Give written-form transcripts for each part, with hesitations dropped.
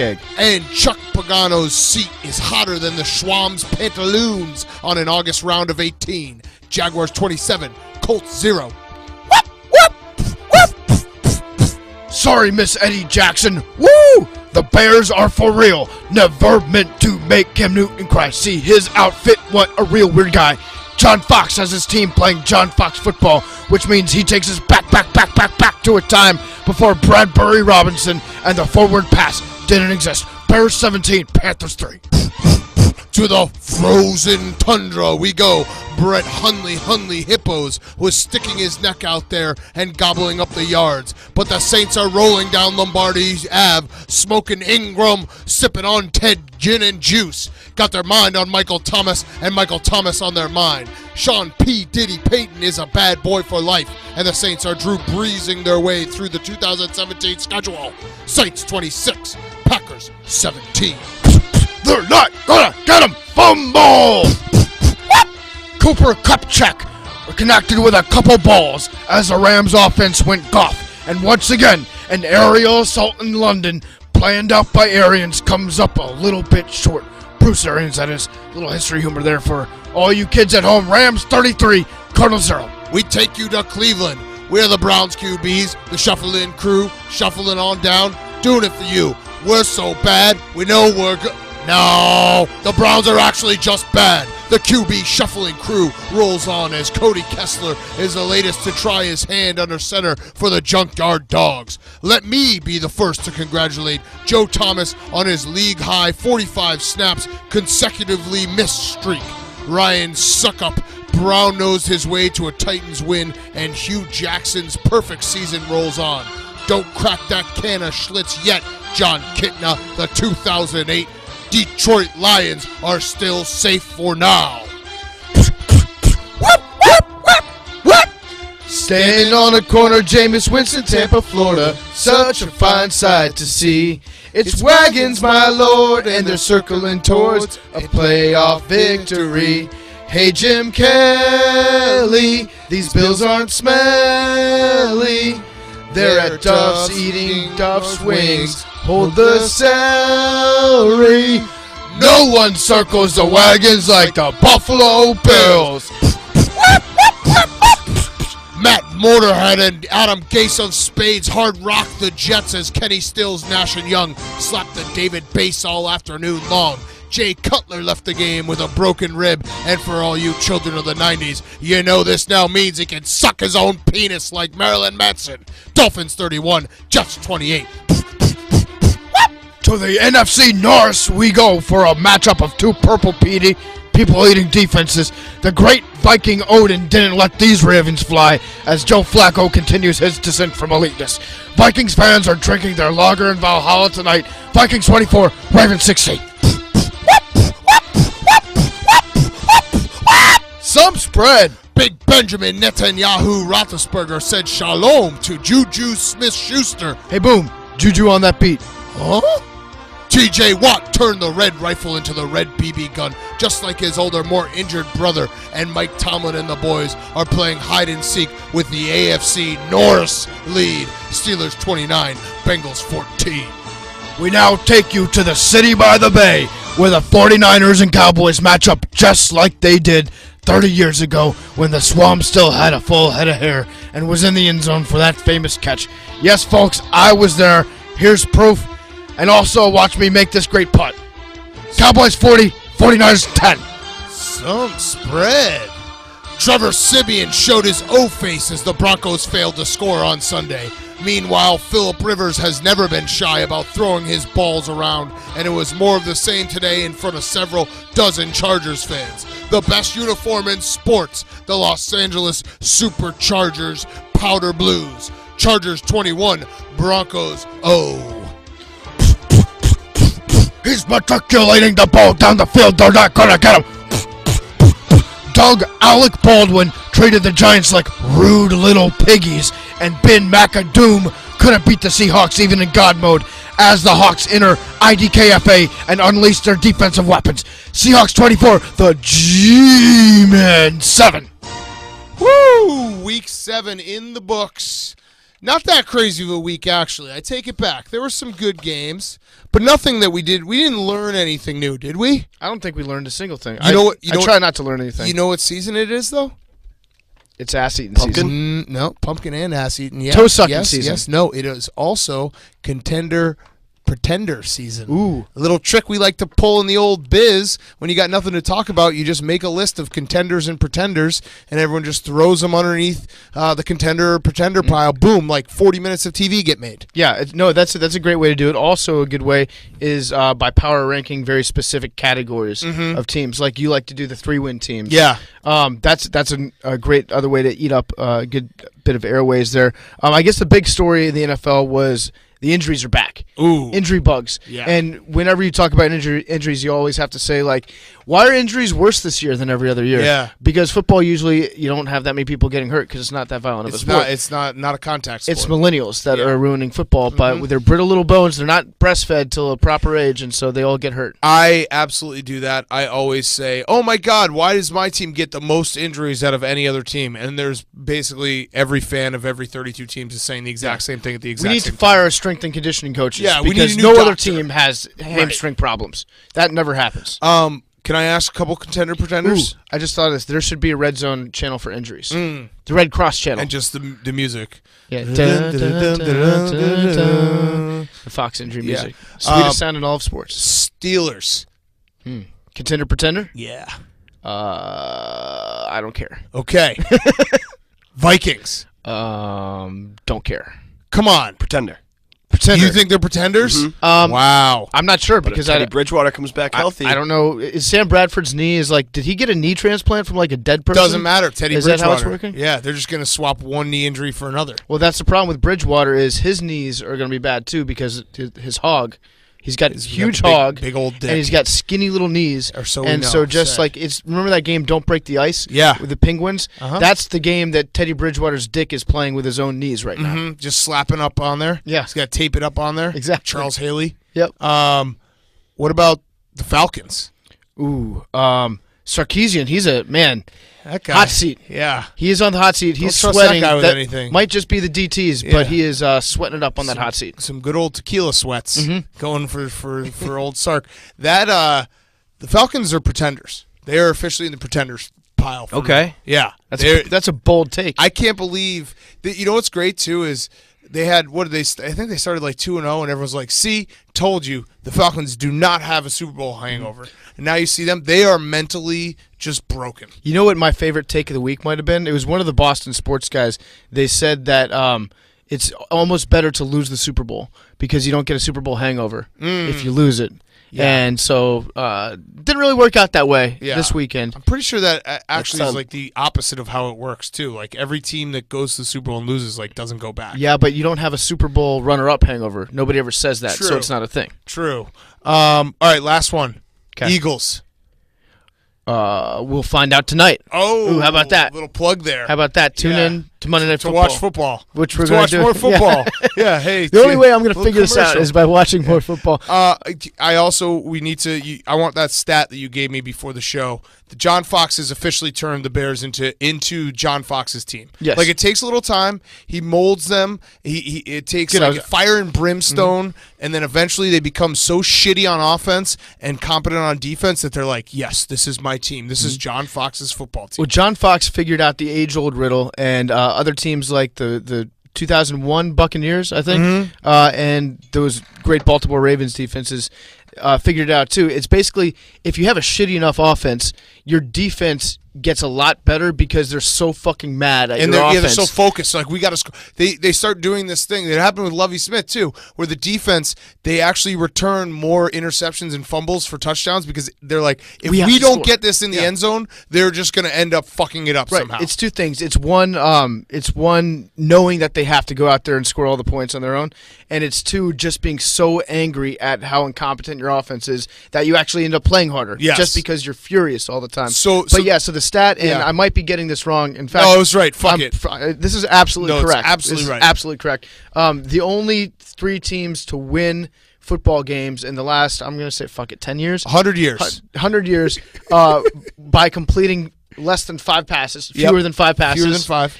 Okay. And Chuck Pagano's seat is hotter than the Schwam's pantaloons on an August round of 18. Jaguars 27, Colts 0. Whoop, whoop, whoop. Sorry, Miss Eddie Jackson. Woo! The Bears are for real. Never meant to make Cam Newton cry. See his outfit, what a real weird guy. John Fox has his team playing John Fox football, which means he takes us back to a time before Bradbury Robinson and the forward pass didn't exist. Bears 17, Panthers 3. To the frozen tundra we go. Brett Hundley Hippos was sticking his neck out there and gobbling up the yards. But the Saints are rolling down Lombardi Ave, smoking Ingram, sipping on Ted gin and juice. Got their mind on Michael Thomas and Michael Thomas on their mind. Sean P. Diddy Payton is a bad boy for life, and the Saints are Drew Breesing their way through the 2017 schedule. Saints 26, Packers 17. They're not gonna get him! Fumble! Cooper Kupchak connected with a couple balls as the Rams offense went golf. And once again, an aerial assault in London, planned out by Arians, comes up a little bit short. Bruce Arians, that is. Little history humor there for all you kids at home. Rams 33, Cardinals 0. We take you to Cleveland. We're the Browns QBs, the shuffling crew, shuffling on down, doing it for you. We're so bad, we know we're good. No, the Browns are actually just bad. The QB shuffling crew rolls on as Cody Kessler is the latest to try his hand under center for the Junkyard Dogs. Let me be the first to congratulate Joe Thomas on his league-high 45 snaps consecutively missed streak. Ryan Suckup brown-nosed his way to a Titans win, and Hugh Jackson's perfect season rolls on. Don't crack that can of Schlitz yet, John Kitna. The 2008 Detroit Lions are still safe for now. Standing on a corner, Jameis Winston, Tampa, Florida. Such a fine sight to see. It's wagons, my lord, and they're circling towards a playoff victory. Hey, Jim Kelly, these Bills aren't smelly. They're at Duff's eating Duff's wings. Hold the celery. No one circles the wagons like the Buffalo Bills. Matt Motorhead and Adam Gase of Spades hard rock the Jets as Kenny Stills, Nash and Young slapped the David bass all afternoon long. Jay Cutler left the game with a broken rib, and for all you children of the 90s, you know this now means he can suck his own penis like Marilyn Manson. Dolphins 31, Jets 28. To the NFC North we go for a matchup of two purple people-eating defenses. The great Viking Odin didn't let these ravens fly as Joe Flacco continues his descent from eliteness. Vikings fans are drinking their lager in Valhalla tonight. Vikings 24, Ravens 16. Some spread. Big Benjamin Netanyahu Roethlisberger said shalom to Juju Smith-Schuster. Hey, boom. Juju on that beat. Huh? TJ Watt turned the red rifle into the red BB gun, just like his older, more injured brother, and Mike Tomlin and the boys are playing hide-and-seek with the AFC North lead. Steelers 29, Bengals 14. We now take you to the city by the bay, where the 49ers and Cowboys match up just like they did 30 years ago when the Swamp still had a full head of hair and was in the end zone for that famous catch. Yes, folks, I was there. Here's proof. And also watch me make this great putt. Cowboys 40, 49ers 10. Some spread. Trevor Siemian showed his O-face as the Broncos failed to score on Sunday. Meanwhile, Phillip Rivers has never been shy about throwing his balls around, and it was more of the same today in front of several dozen Chargers fans. The best uniform in sports, the Los Angeles Superchargers Powder Blues. Chargers 21, Broncos 0. He's matriculating the ball down the field. They're not gonna get him. Doug Alec Baldwin treated the Giants like rude little piggies, and Ben McAdoom couldn't beat the Seahawks even in God mode as the Hawks enter IDKFA and unleash their defensive weapons. Seahawks 24, the G-Men 7. Woo! Week 7 in the books. Not that crazy of a week, actually. I take it back. There were some good games, but nothing that we did. We didn't learn anything new, did we? I don't think we learned a single thing. You know what? I try not to learn anything. You know what season it is, though? It's ass-eating Pumpkin? season. No, pumpkin and ass-eating. Yeah. Toe-sucking season. Yes, no. It is also pretender season. Ooh. A little trick we like to pull in the old biz. When you got nothing to talk about, you just make a list of contenders and pretenders, and everyone just throws them underneath the contender or pretender pile. Boom, like 40 minutes of TV get made. Yeah, that's a great way to do it. Also, a good way is by power ranking very specific categories of teams. Like you like to do the 3-win teams. Yeah. That's a great other way to eat up a good bit of airways there. I guess the big story in the NFL was the injuries are back. Ooh. Injury bugs. Yeah. And whenever you talk about injuries, you always have to say, like, why are injuries worse this year than every other year? Yeah. Because football, usually, you don't have that many people getting hurt because it's not that violent of a sport. It's not a contact sport. It's millennials that are ruining football, but with their brittle little bones, they're not breastfed till a proper age, and so they all get hurt. I absolutely do that. I always say, oh, my God, why does my team get the most injuries out of any other team? And there's basically every fan of every 32 teams is saying the exact same thing at the exact same time. We need to fire a strength and conditioning coaches we need because a new no other doctor. team has hamstring problems. That never happens. Can I ask a couple contender pretenders? Ooh, I just thought of this. There should be a red zone channel for injuries. The Red Cross channel. And just the music. Yeah. The Fox injury music. Sweetest sound in all of sports. Steelers. Contender pretender? Yeah. I don't care. Okay. Vikings. Don't care. Come on. Pretender. Pretender. You think they're pretenders? Wow. I'm not sure because Teddy Bridgewater comes back healthy. I don't know. Is Sam Bradford's knee did he get a knee transplant from like a dead person? Doesn't matter. Teddy Is Bridgewater. that how it's working? Yeah, they're just going to swap one knee injury for another. Well, that's the problem with Bridgewater is his knees are going to be bad too because his hog. He's got huge hog, big old dick, and he's got skinny little knees. Or so and so just like remember that game, Don't Break the Ice? Yeah, with the Penguins. That's the game that Teddy Bridgewater's dick is playing with his own knees right now. Just slapping up on there. Yeah, he's got to tape it up on there. Exactly. Charles Haley. Yep. What about the Falcons? Ooh, Sarkisian. He's a man. That guy. Hot seat. Yeah. He is on the hot seat. He's Don't trust sweating. that guy with anything. Might just be the DTs, but he is sweating it up on that hot seat. Some good old tequila sweats going for old Sark. That the Falcons are pretenders. They are officially in the pretenders pile. Okay. Me. Yeah. That's a bold take. I can't believe that. You know what's great too is they had I think they started like 2-0, and everyone's like, "See, told you, the Falcons do not have a Super Bowl hangover." And now you see them; they are mentally just broken. You know what my favorite take of the week might have been? It was one of the Boston sports guys. They said that it's almost better to lose the Super Bowl because you don't get a Super Bowl hangover if you lose it. Yeah. And so didn't really work out that way this weekend. I'm pretty sure that actually is like the opposite of how it works too. Like every team that goes to the Super Bowl and loses doesn't go back. Yeah, but you don't have a Super Bowl runner-up hangover. Nobody ever says that, so it's not a thing. True. All right, last one. Kay. Eagles. We'll find out tonight. Oh, ooh, how about that? Little plug there. How about that? Tune in to Monday Night Football. To watch football. Which we're going to do. Watch more football. Yeah, hey. The only way I'm going to figure this out is by watching more football. I want that stat that you gave me before the show. The John Fox has officially turned the Bears into John Fox's team. Yes. Like it takes a little time. He molds them. It takes fire and brimstone, and then eventually they become so shitty on offense and competent on defense that they're like, yes, this is my team. This is John Fox's football team. Well, John Fox figured out the age-old riddle, and other teams like the 2001 Buccaneers, I think, and those great Baltimore Ravens defenses figured it out too. It's basically if you have a shitty enough offense, your defense gets a lot better because they're so fucking mad at your offense. Yeah, they're so focused. Like we got to score. They start doing this thing that happened with Lovie Smith too, where the defense they actually return more interceptions and fumbles for touchdowns because they're like, if we don't get this in the end zone, they're just going to end up fucking it up somehow. It's two things. It's one knowing that they have to go out there and score all the points on their own, and it's two just being so angry at how incompetent your offense is that you actually end up playing harder. Yes. Just because you're furious all the time. So the stat, and I might be getting this wrong. In fact, no, it was right. Fuck it. This is absolutely correct. It's absolutely right. Absolutely correct. The only 3 teams to win football games in the last, I'm going to say, 10 years? 100 years. 100 years by completing less than 5 passes, fewer than 5 passes. Fewer than 5.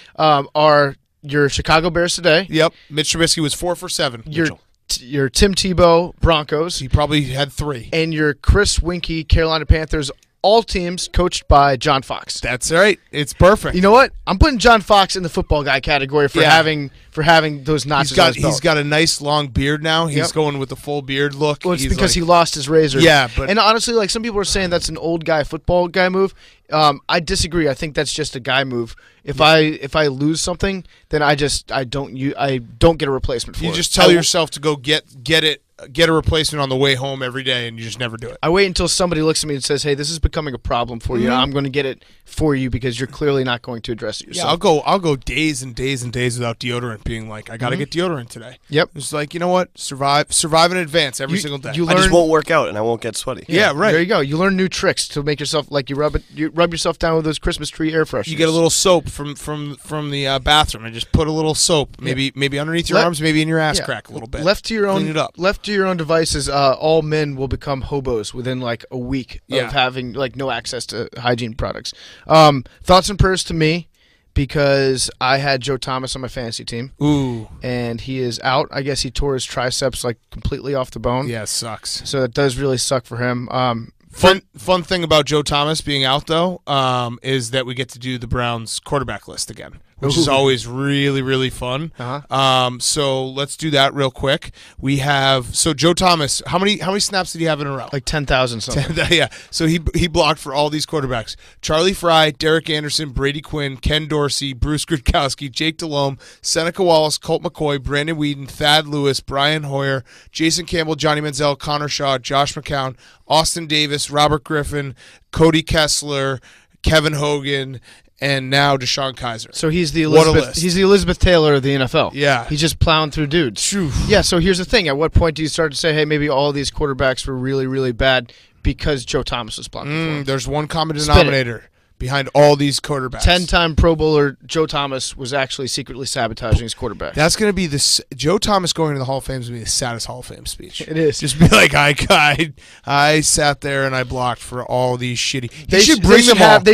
Are your Chicago Bears today. Yep. Mitch Trubisky was 4 for 7. Your Tim Tebow Broncos. He probably had 3. And your Chris Winkie Carolina Panthers. All teams coached by John Fox. That's right. It's perfect. You know what? I'm putting John Fox in the football guy category for having those notches on his belt. He's got a nice long beard now. He's going with the full beard look. Well, it's because he lost his razor. Yeah, and honestly, like some people are saying that's an old guy football guy move. I disagree. I think that's just a guy move. If I lose something, then I don't get a replacement for it. You just tell yourself to go get a replacement on the way home every day, and you just never do it. I wait until somebody looks at me and says, "Hey, this is becoming a problem for you. I'm going to get it for you because you're clearly not going to address it yourself." Yeah, I'll go days and days and days without deodorant, being like, I got to get deodorant today. Yep. It's like, you know what? Survive in advance every single day. I just won't work out and I won't get sweaty. Yeah, right. There you go. You learn new tricks to make yourself like you rub yourself down with those Christmas tree air fresheners. You get a little soap from the bathroom and just put a little soap, maybe underneath your arms, maybe in your ass crack a little bit. Left to your Clean it up. Left to your own devices, all men will become hobos within like a week of having like no access to hygiene products. Thoughts and prayers to me because I had Joe Thomas on my fantasy team. Ooh. And he is out. I guess he tore his triceps like completely off the bone. Yeah, it sucks. So it does really suck for him. Fun thing about Joe Thomas being out, though, is that we get to do the Browns quarterback list again, which is always really, really fun. So let's do that real quick. We have Joe Thomas. How many snaps did he have in a row? Like 10,000 something. Yeah. So he blocked for all these quarterbacks: Charlie Fry, Derek Anderson, Brady Quinn, Ken Dorsey, Bruce Gradkowski, Jake Delhomme, Seneca Wallace, Colt McCoy, Brandon Weeden, Thad Lewis, Brian Hoyer, Jason Campbell, Johnny Manziel, Connor Shaw, Josh McCown, Austin Davis, Robert Griffin, Cody Kessler, Kevin Hogan, and now DeShone Kizer. So he's the Elizabeth Taylor of the NFL. Yeah. He's just plowing through dudes. Phew. Yeah, so here's the thing. At what point do you start to say, hey, maybe all these quarterbacks were really, really bad because Joe Thomas was blocking for him? There's one common denominator behind all these quarterbacks. 10-time Pro Bowler Joe Thomas was actually secretly sabotaging his quarterback. That's going to be Joe Thomas going to the Hall of Fame is going to be the saddest Hall of Fame speech. It is. Just be like, I sat there and I blocked for all these shitty. They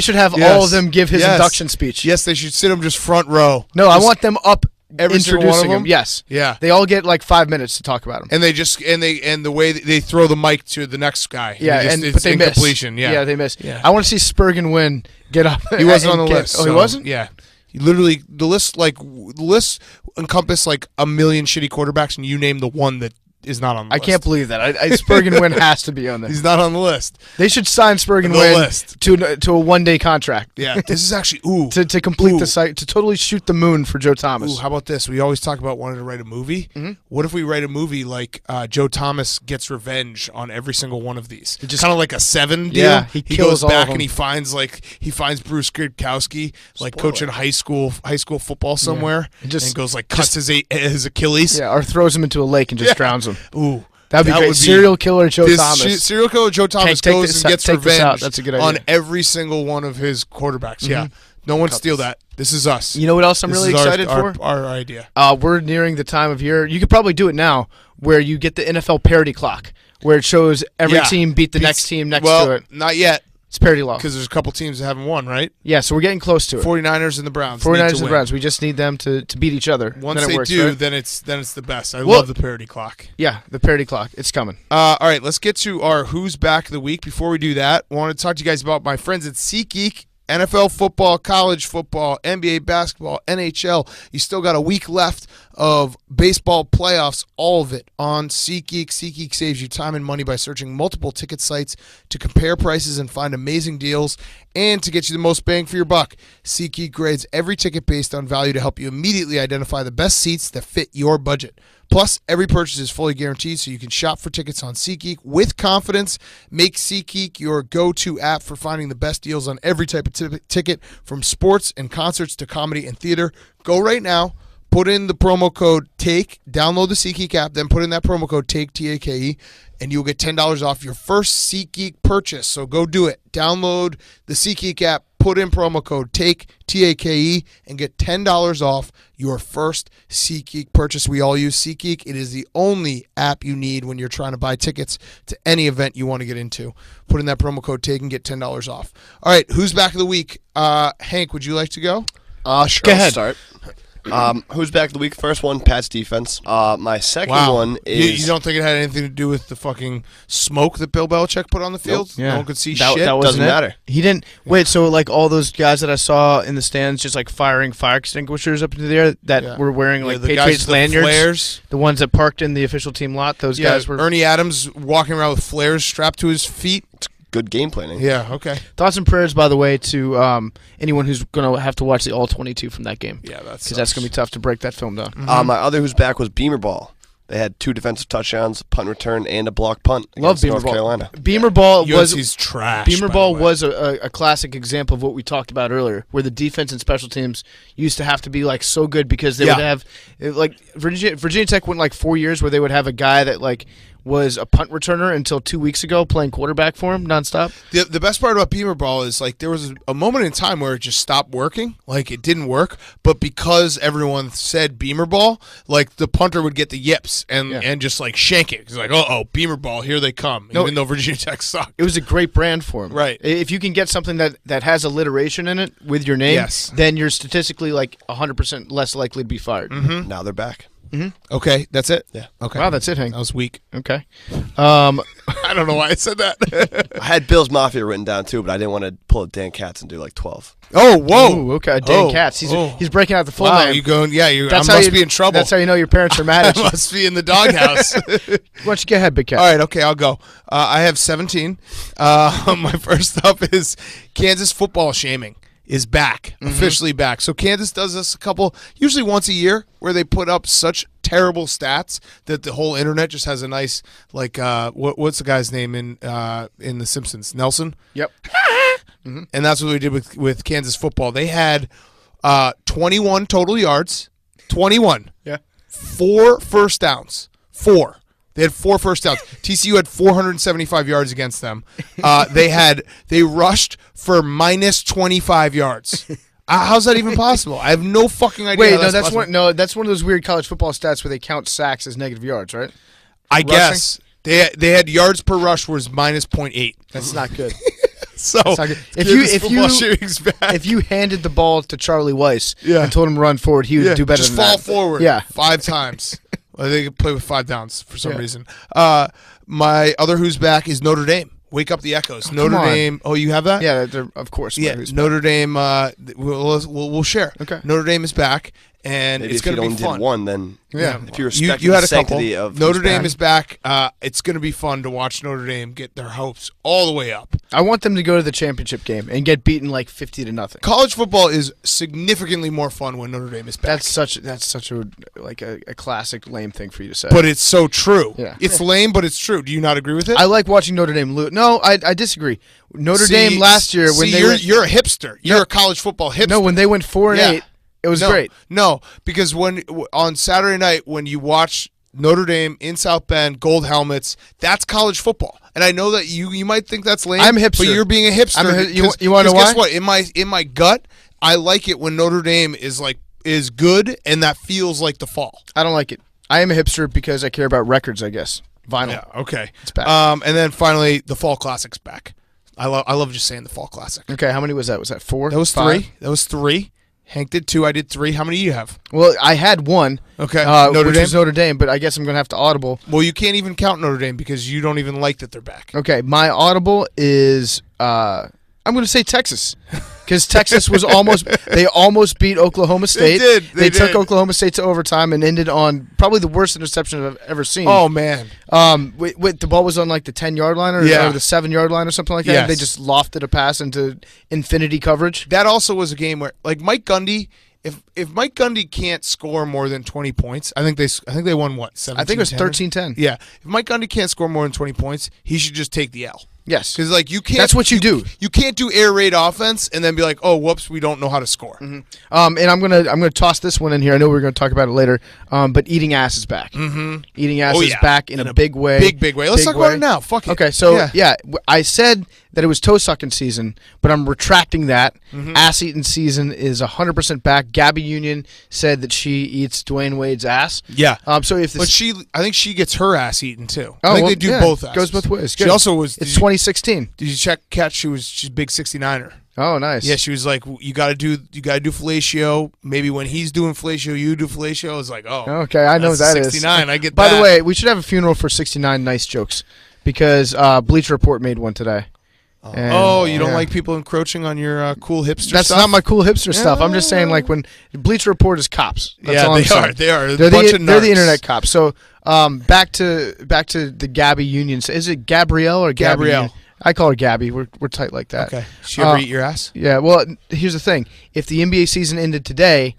should have all of them give his induction speech. Yes, they should sit him just front row. No, I want them up every single one of them. Yes. Yeah. They all get like 5 minutes to talk about him. And the way they throw the mic to the next guy. Yeah, but they miss. Yeah, they miss. Yeah. I want to see Spurgeon win. Get up. He wasn't on the list. Oh, he wasn't? Yeah. Literally, the list encompass like a million shitty quarterbacks, and you name the one that is not on the list. I can't believe that. Spurgeon Wynn has to be on there. He's not on the list. They should sign Spurgeon Wynn to a one-day contract. Yeah, this is actually to complete the site, to totally shoot the moon for Joe Thomas. How about this? We always talk about wanting to write a movie. Mm-hmm. What if we write a movie like Joe Thomas gets revenge on every single one of these? Kind of like a 7 deal. Yeah, he kills goes back all of them. and he finds Bruce Gradkowski coaching high school football somewhere, and goes cuts his Achilles. Yeah, or throws him into a lake and just drowns him. Ooh. That'd be great. Serial killer Joe Thomas. Serial killer Joe Thomas goes and gets revenge That's a good idea. on every single one of his quarterbacks. Mm-hmm. Yeah. No one steal that. This is us. You know what else I'm really excited for? Our idea. We're nearing the time of year. You could probably do it now where you get the NFL parity clock where it shows every team beat the next team next to it. Not yet. It's parity law. Because there's a couple teams that haven't won, right? Yeah, so we're getting close to it. 49ers and the Browns. 49ers and the Browns. We just need them to beat each other. Once then they works, do, right? then it's the best. I love the parity clock. Yeah, the parity clock. It's coming. All right, let's get to our Who's Back of the Week. Before we do that, I want to talk to you guys about my friends at SeatGeek. NFL football, college football, NBA basketball, NHL. You still got a week left of baseball playoffs, all of it on SeatGeek. SeatGeek saves you time and money by searching multiple ticket sites to compare prices and find amazing deals and to get you the most bang for your buck. SeatGeek grades every ticket based on value to help you immediately identify the best seats that fit your budget. Plus, every purchase is fully guaranteed, so you can shop for tickets on SeatGeek with confidence. Make SeatGeek your go-to app for finding the best deals on every type of ticket, from sports and concerts to comedy and theater. Go right now. Put in the promo code TAKE, download the SeatGeek app, then put in that promo code TAKE, T-A-K-E, and you'll get $10 off your first SeatGeek purchase. So go do it. Download the SeatGeek app, put in promo code TAKE, T-A-K-E, and get $10 off your first SeatGeek purchase. We all use SeatGeek. It is the only app you need when you're trying to buy tickets to any event you want to get into. Put in that promo code TAKE and get $10 off. All right, who's back of the week? Hank, would you like to go? Sure. Go ahead. I'll start. Who's back of the week? First one, Pat's defense. My second one is... You don't think it had anything to do with the fucking smoke that Bill Belichick put on the field? Nope. Yeah. No one could see That shit? Doesn't matter. He didn't... Wait, so like all those guys that I saw in the stands just like firing fire extinguishers up into the air that were wearing like the Patriots guys, lanyards? the flares. The ones that parked in the official team lot, those guys were... Ernie Adams walking around with flares strapped to his feet. Good game planning. Yeah, okay. Thoughts and prayers, by the way, to anyone who's going to have to watch the All-22 from that game. Yeah, because that's going to be tough to break that film down. My other who's back was Beamer Ball. They had 2 defensive touchdowns, punt return, and a block punt Love against Beamer North Ball. Carolina. Beamer Ball was USC's trash. Beamer by Ball the way. was a classic example of what we talked about earlier, where the defense and special teams used to have to be like so good because they would have like Virginia Tech went like 4 years where they would have a guy that like was a punt returner until 2 weeks ago playing quarterback for him nonstop. The best part about Beamer Ball is like there was a moment in time where it just stopped working, like it didn't work, but because everyone said Beamer Ball, like the punter would get the yips and just like shank it. It's like, Beamer Ball, here they come, even though Virginia Tech sucked. It was a great brand for him. Right. If you can get something that has alliteration in it with your name, then you're statistically like 100% less likely to be fired. Mm-hmm. Now they're back. Mm-hmm. Okay, that's it? Yeah. Okay. Wow, that's it, Hank. That was weak. Okay. I don't know why I said that. I had Bill's Mafia written down too, but I didn't want to pull a Dan Katz and do like 12. Oh, whoa. Ooh, okay, Dan Katz. He's breaking out the full Wow, name. you going, I That's must be in trouble. That's how you know your parents are mad at I you. must be in the doghouse. Why don't you get ahead, Big Cat? All right, okay, I'll go. I have 17. My first up is Kansas football shaming is back, officially back. So Kansas does this usually once a year, where they put up such terrible stats that the whole internet just has a nice, like, what's the guy's name in The Simpsons? Nelson? Yep. And that's what we did with Kansas football. They had 21 total yards, 21. Yeah. 4 first downs, 4. They had 4 first downs. TCU had 475 yards against them. They rushed for minus 25 yards. How's that even possible? I have no fucking idea. Wait, how that's possible. that's one of those weird college football stats where they count sacks as negative yards, right? I guess they had yards per rush was minus 0.8. That's not good. So That's not good. If you handed the ball to Charlie Weiss and told him to run forward, he would do better just than fall that. forward. Yeah. 5 times. Well, they could play with 5 downs for some reason. My other who's back is Notre Dame. Wake up the echoes. Notre Dame. Oh, you have that? Yeah, of course. Yeah, Notre Dame. We'll share. Okay. Notre Dame is back, and Maybe it's going to be fun. If you only did one, then if you respect you had the a couple. sanctity of Notre Dame back. is back. It's going to be fun to watch Notre Dame get their hopes all the way up. I want them to go to the championship game and get beaten like 50-0. College football is significantly more fun when Notre Dame is back. That's such a like a classic lame thing for you to say. But it's so true. Yeah. It's lame, but it's true. Do you not agree with it? I like watching Notre Dame lose. No, I disagree. Notre Dame last year when you're a hipster. You're a college football hipster. No, when they went 4-8, it was great. No, because on Saturday night when you watch Notre Dame in South Bend, gold helmets, that's college football. And I know that you might think that's lame. I'm a hipster. But you're being a hipster. You want to know why? Guess what? In my gut, I like it when Notre Dame is good and that feels like the fall. I don't like it. I am a hipster because I care about records, I guess. Vinyl. Yeah, okay. It's back. And then finally, the Fall Classic's back. I love just saying the Fall Classic. Okay, how many was that? Was that 4? That was 5? 3. That was 3. Hank did 2. I did 3. How many do you have? Well, I had 1. Okay. Which was Notre Dame, but I guess I'm going to have to audible. Well, you can't even count Notre Dame because you don't even like that they're back. Okay, my audible is I'm going to say Texas. Because Texas was they almost beat Oklahoma State. They took did. Oklahoma State to overtime and ended on probably the worst interception I've ever seen. Oh, man. The ball was on like the 10-yard line or the 7-yard line or something like that. Yes. They just lofted a pass into infinity coverage. That also was a game where, like, Mike Gundy, if Mike Gundy can't score more than 20 points, I think they won what? 17-10? I think it was 13-10. Yeah. If Mike Gundy can't score more than 20 points, he should just take the L. Yes. Because, like, you can't. That's what you do. You can't do air raid offense and then be like, oh, whoops, we don't know how to score. Mm-hmm. And I'm gonna toss this one in here. I know we're gonna talk about it later. But eating ass is back. Mm-hmm. Eating ass is back in a big way. Big way. Let's talk about it now. Fuck it. Okay, so I said that it was toe sucking season, but I'm retracting that. Mm-hmm. Ass eating season is 100% back. Gabby Union said that she eats Dwayne Wade's ass. Yeah. So if this, But I think she gets her ass eaten too. Oh, I think well, they do yeah, both asses. goes both ways. She Good. also was. It's 2016. Did you catch she's big 69er? Oh, nice. Yeah, she was like, you gotta do fellatio. Maybe when he's doing fellatio, you do fellatio. I was like, oh, okay, I know what that 69. is. I get By that. the way, we should have a funeral for 69 nice jokes because Bleacher Report made one today. And, you don't like people encroaching on your cool hipster That's stuff? not my cool hipster stuff. I'm just saying, like, when Bleacher Report is cops. That's all I'm saying. They are. They're Bunch the of they're the narcs. internet cops. So back to the Gabby Union. Is it Gabrielle or Gabby Gabrielle? Union? I call her Gabby. We're tight like that. Okay. She ever eat your ass? Yeah. Well, here's the thing. If the NBA season ended today,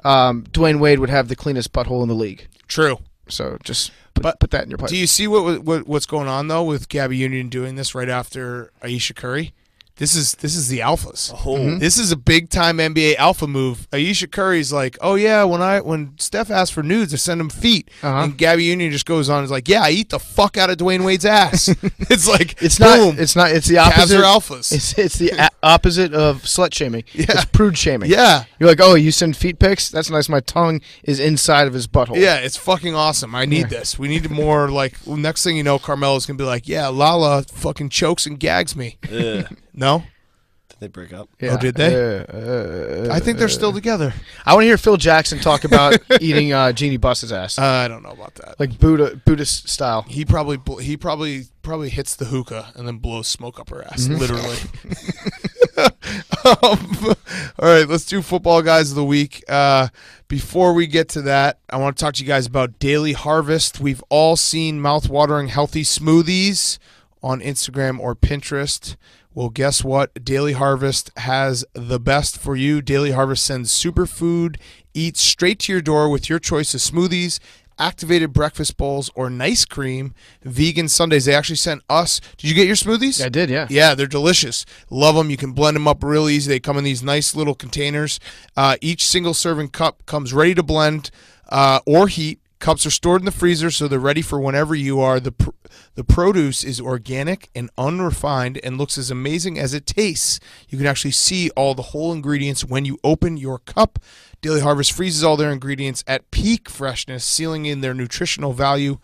Dwayne Wade would have the cleanest butthole in the league. True. So just put that in your pipe. Do you see what's going on though with Gabby Union doing this right after Ayesha Curry? This is the alphas. This is a big time NBA alpha move. Ayesha Curry's like, oh yeah, when Steph asks for nudes, I send him feet, and Gabby Union just goes on and is like, yeah, I eat the fuck out of Dwayne Wade's ass. It's like It's boom. It's the Cavs opposite. are alphas. It's the opposite of slut shaming. Yeah. It's prude shaming. Yeah. You're like, oh, you send feet pics? That's nice. My tongue is inside of his butthole. Yeah, it's fucking awesome. I need this. We need more, like, next thing you know, Carmelo's going to be like, yeah, Lala fucking chokes and gags me. No? Did they break up? Yeah. Oh, did they? I think they're still together. I want to hear Phil Jackson talk about eating Jeannie Buss's ass. I don't know about that. Like Buddhist style. He probably hits the hookah and then blows smoke up her ass, literally. All right, let's do football guys of the week. Before we get to that, I want to talk to you guys about Daily Harvest. We've all seen mouth-watering healthy smoothies on Instagram or Pinterest. Well, guess what? Daily Harvest has the best for you. Daily Harvest sends superfood eats straight to your door with your choice of smoothies, activated breakfast bowls, or nice cream, vegan sundaes. They actually sent us. Did you get your smoothies? I did, yeah. Yeah, they're delicious. Love them. You can blend them up real easy. They come in these nice little containers. Each single serving cup comes ready to blend or heat. Cups are stored in the freezer, so they're ready for whenever you are. The produce is organic and unrefined and looks as amazing as it tastes. You can actually see all the whole ingredients when you open your cup. Daily Harvest freezes all their ingredients at peak freshness, sealing in their nutritional value.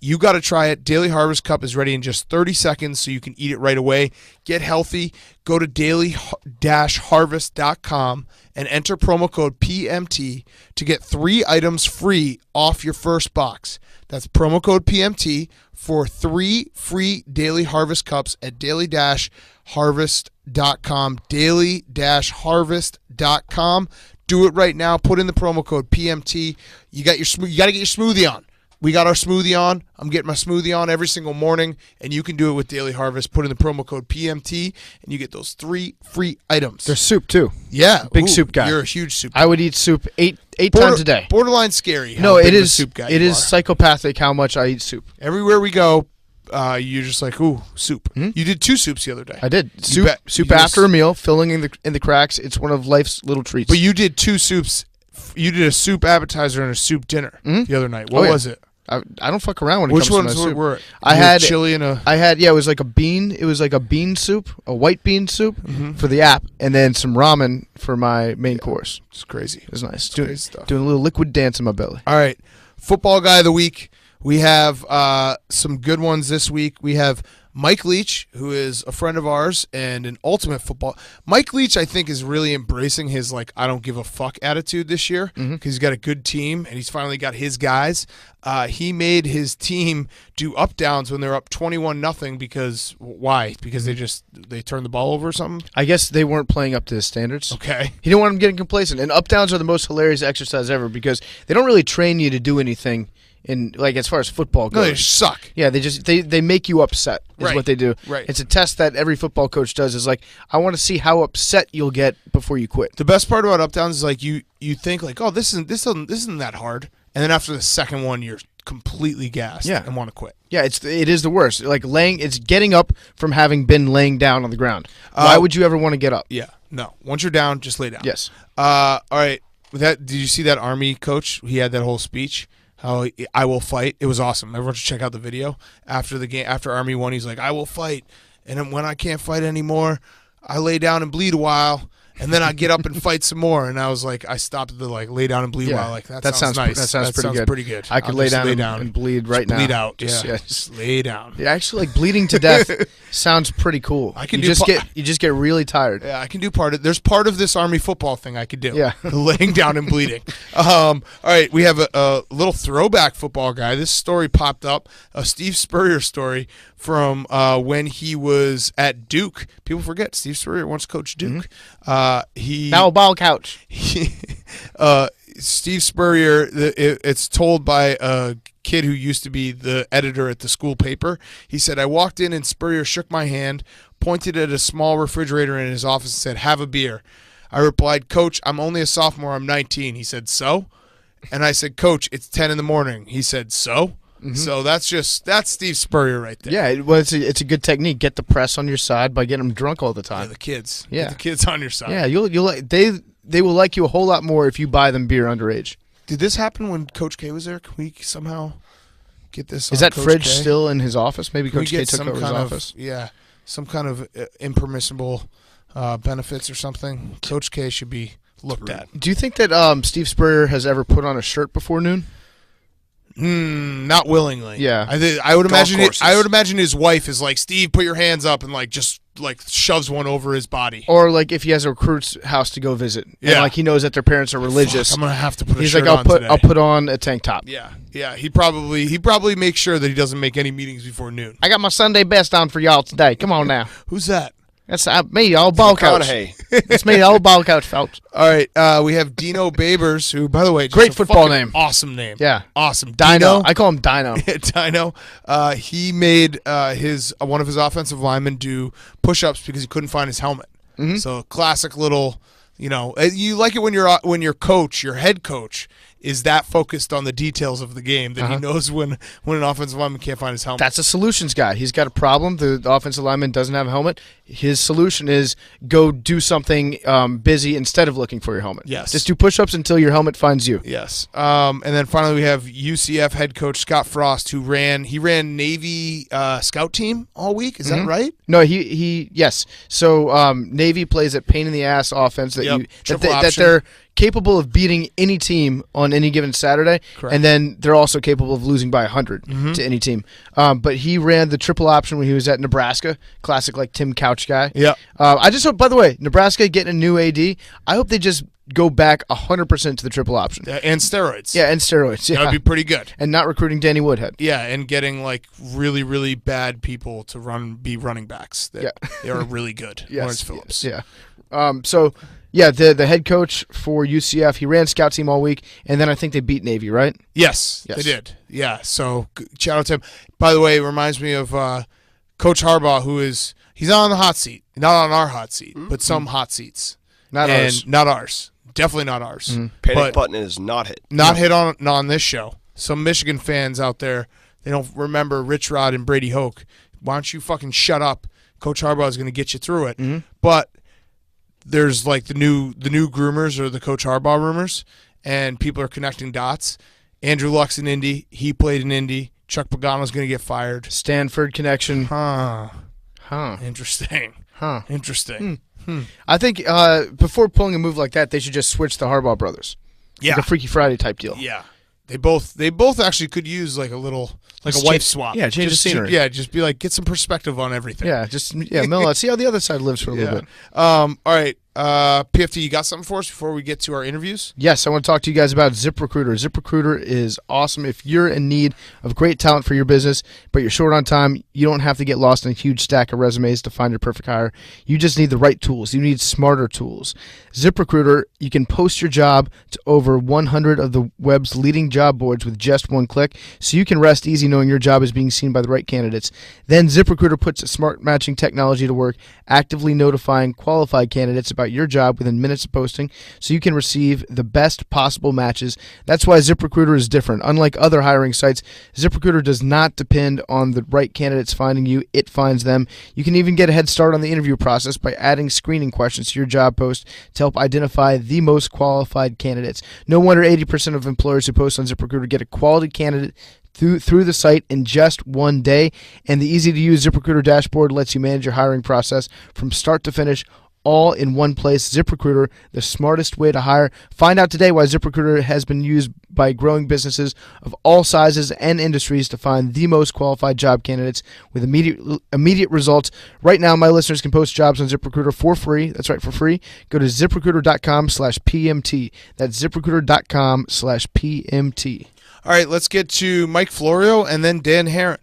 You got to try it. Daily Harvest Cup is ready in just 30 seconds, so you can eat it right away. Get healthy. Go to daily-harvest.com and enter promo code PMT to get 3 items free off your first box. That's promo code PMT for 3 free Daily Harvest Cups at daily-harvest.com. Daily-harvest.com. Do it right now. Put in the promo code PMT. You got to get your smoothie on. We got our smoothie on. I'm getting my smoothie on every single morning, and you can do it with Daily Harvest. Put in the promo code PMT, and you get those 3 free items. There's soup, too. Yeah. Big soup guy. You're a huge soup guy. I would eat soup eight times a day. Borderline scary. No, big it of a is soup guy it you is are. psychopathic how much I eat soup. Everywhere we go, you're just like, ooh, soup. Hmm? You did 2 soups the other day. I did. You Soup just- after a meal, filling in the cracks. It's one of life's little treats. But you did 2 soups. You did a soup appetizer and a soup dinner the other night. What was it? I don't fuck around when it Which comes to ones my soup. were it? I had chili and a... it was like a bean. It was like a bean soup, a white bean soup for the app, and then some ramen for my main course. It's crazy. It was nice. Crazy stuff. Doing a little liquid dance in my belly. All right. Football guy of the week. We have some good ones this week. We have Mike Leach, who is a friend of ours and an ultimate football. Mike Leach, I think, is really embracing his, like, I don't give a fuck attitude this year because he's got a good team and he's finally got his guys. He made his team do up downs when they're up 21-0 because why? Because they turned the ball over or something? I guess they weren't playing up to his standards. Okay. He didn't want them getting complacent. And up downs are the most hilarious exercise ever because they don't really train you to do anything in, like, as far as football goes. No, they suck. Yeah, they make you upset is Right. what they do. Right. It's a test that every football coach does is like, I want to see how upset you'll get before you quit. The best part about up downs is like you think like, oh, this isn't that hard, and then after the second one, you're completely gassed and want to quit. Yeah, it is the worst. Like it's getting up from having been laying down on the ground. Why would you ever want to get up? Yeah, no. Once you're down, just lay down. Yes. All right. With that, did you see that Army coach? He had that whole speech. How I will fight. It was awesome. Everyone should check out the video after the game. After Army won, he's like, I will fight, and then when I can't fight anymore, I lay down and bleed a while, And then I get up and fight some more. And I was like, I stopped to like lay down and bleed. While like that sounds nice. That sounds pretty good. I could lay down and bleed right now. Bleed out. Just lay down. Yeah, actually, like bleeding to death sounds pretty cool. I can you just get really tired. Yeah, I can do there's part of this Army football thing I could do. Yeah, laying down and bleeding. All right, we have a little throwback football guy. This story popped up, a Steve Spurrier story from when he was at Duke. People forget Steve Spurrier once coached Duke. Now a ball couch. Steve Spurrier, it's told by a kid who used to be the editor at the school paper. He said, I walked in and Spurrier shook my hand, pointed at a small refrigerator in his office and said, have a beer. I replied, Coach, I'm only a sophomore. I'm 19. He said, so? And I said, Coach, it's 10 in the morning. He said, so? Mm-hmm. So that's Steve Spurrier right there. Yeah, well, it's a good technique. Get the press on your side by getting them drunk all the time. Yeah, the kids. Yeah. Get the kids on your side. Yeah, they will like you a whole lot more if you buy them beer underage. Did this happen when Coach K was there? Can we somehow get this on Is that Coach fridge K? still in his office? Maybe Can Coach K took over his office. Yeah, some kind of impermissible benefits or something. Coach K should be looked at. Do you think that Steve Spurrier has ever put on a shirt before noon? Not willingly. Yeah, I would imagine. I would imagine his wife is like, Steve, put your hands up, and like just like shoves one over his body. Or like if he has a recruit's house to go visit, and like he knows that their parents are religious. I'm gonna have to put. He's like, I'll put on a tank top. Yeah. He probably makes sure that he doesn't make any meetings before noon. I got my Sunday best on for y'all today. Come on now. Who's that? That's me, old ball couch. It's me, old ball couch, folks. All right, we have Dino Babers, who, by the way, just great football name, awesome name, yeah, awesome. Dino, I call him Dino. Dino. He made one of his offensive linemen do push-ups because he couldn't find his helmet. Mm-hmm. So classic little, you like it when your coach, your head coach, is that focused on the details of the game that he knows when an offensive lineman can't find his helmet. That's a solutions guy. He's got a problem. The offensive lineman doesn't have a helmet. His solution is go do something busy instead of looking for your helmet. Yes. Just do push-ups until your helmet finds you. Yes. And then finally we have UCF head coach Scott Frost, who ran Navy scout team all week. Is that right? No, yes. So Navy plays that pain in the ass offense that they're capable of beating any team on any given Saturday. Correct. And then they're also capable of losing by 100 to any team. But he ran the triple option when he was at Nebraska. Classic, like Tim Couch guy. Yeah. I just hope, by the way, Nebraska getting a new AD, I hope they just go back 100% to the triple option. And steroids. Yeah, and steroids. Yeah. That would be pretty good. And not recruiting Danny Woodhead. Yeah, and getting like really, really bad people to be running backs. They are really good. Yes. Lawrence Phillips. Yeah. Yeah, the head coach for UCF, he ran scout team all week, and then I think they beat Navy, right? Yes. They did. Yeah, so shout out to him. By the way, it reminds me of Coach Harbaugh, he's not on the hot seat. Not on our hot seat, but some hot seats. Not ours. Not ours. Definitely not ours. Mm-hmm. Panic button is not hit. Not hit on this show. Some Michigan fans out there, they don't remember Rich Rod and Brady Hoke. Why don't you fucking shut up? Coach Harbaugh is going to get you through it. Mm-hmm. But there's like the new groomers or the Coach Harbaugh rumors, and people are connecting dots. Andrew Luck's in Indy. He played in Indy. Chuck Pagano's going to get fired. Stanford connection. Huh. Interesting. Interesting. I think before pulling a move like that, they should just switch the Harbaugh brothers. Yeah. Like a Freaky Friday type deal. Yeah. They both actually could use like a little a wife swap. Yeah, change the scenery. Just be like, get some perspective on everything. Yeah, Mel, see how the other side lives for a little bit. All right. PFT, you got something for us before we get to our interviews? Yes, I want to talk to you guys about ZipRecruiter. ZipRecruiter is awesome. If you're in need of great talent for your business, but you're short on time, you don't have to get lost in a huge stack of resumes to find your perfect hire. You just need the right tools. You need smarter tools. ZipRecruiter, you can post your job to over 100 of the web's leading job boards with just one click, so you can rest easy knowing your job is being seen by the right candidates. Then ZipRecruiter puts a smart matching technology to work, actively notifying qualified candidates about your job within minutes of posting, so you can receive the best possible matches. That's why ZipRecruiter is different. Unlike other hiring sites, ZipRecruiter does not depend on the right candidates finding you. It finds them. You can even get a head start on the interview process by adding screening questions to your job post to help identify the most qualified candidates. No wonder 80% of employers who post on ZipRecruiter get a quality candidate through the site in just one day, and the easy-to-use ZipRecruiter dashboard lets you manage your hiring process from start to finish, all in one place. ZipRecruiter, the smartest way to hire. Find out today why ZipRecruiter has been used by growing businesses of all sizes and industries to find the most qualified job candidates with immediate results. Right now, my listeners can post jobs on ZipRecruiter for free. That's right, for free. Go to ZipRecruiter.com/PMT. That's ZipRecruiter.com/PMT. All right, let's get to Mike Florio and then Dan Haren.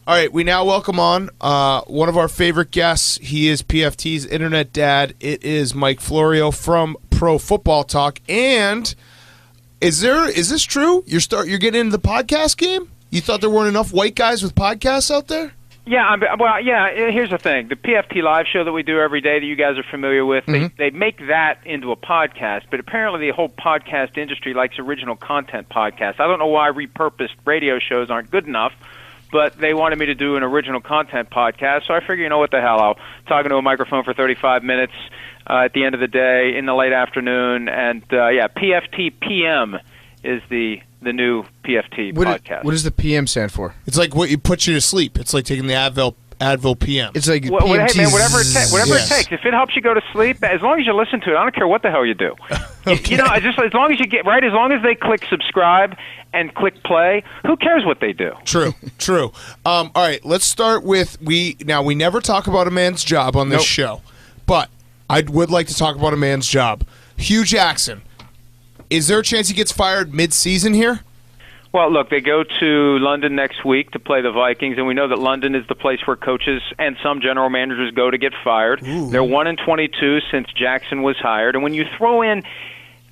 All right, we now welcome on one of our favorite guests. He is PFT's internet dad. It is Mike Florio from Pro Football Talk. And is this true? You're getting into the podcast game? You thought there weren't enough white guys with podcasts out there? Yeah, here's the thing. The PFT live show that we do every day that you guys are familiar with, they make that into a podcast, but apparently the whole podcast industry likes original content podcasts. I don't know why repurposed radio shows aren't good enough, but they wanted me to do an original content podcast, so I figure, you know what the hell, I'll talk into a microphone for 35 minutes at the end of the day, in the late afternoon, and PFT PM is the new PFT podcast. What does the PM stand for? It's like what you put you to sleep. It's like taking the Advil PM. It's like hey man, whatever it takes. If it helps you go to sleep, as long as you listen to it, I don't care what the hell you do. Okay. You know, just as long as you get right, as long as they click subscribe and click play, who cares what they do? True. All right, let's start with we never talk about a man's job on this show, but I would like to talk about a man's job. Hugh Jackson. Is there a chance he gets fired mid-season here? Well, look, they go to London next week to play the Vikings, and we know that London is the place where coaches and some general managers go to get fired. Ooh. They're 1-22 since Jackson was hired, and when you throw in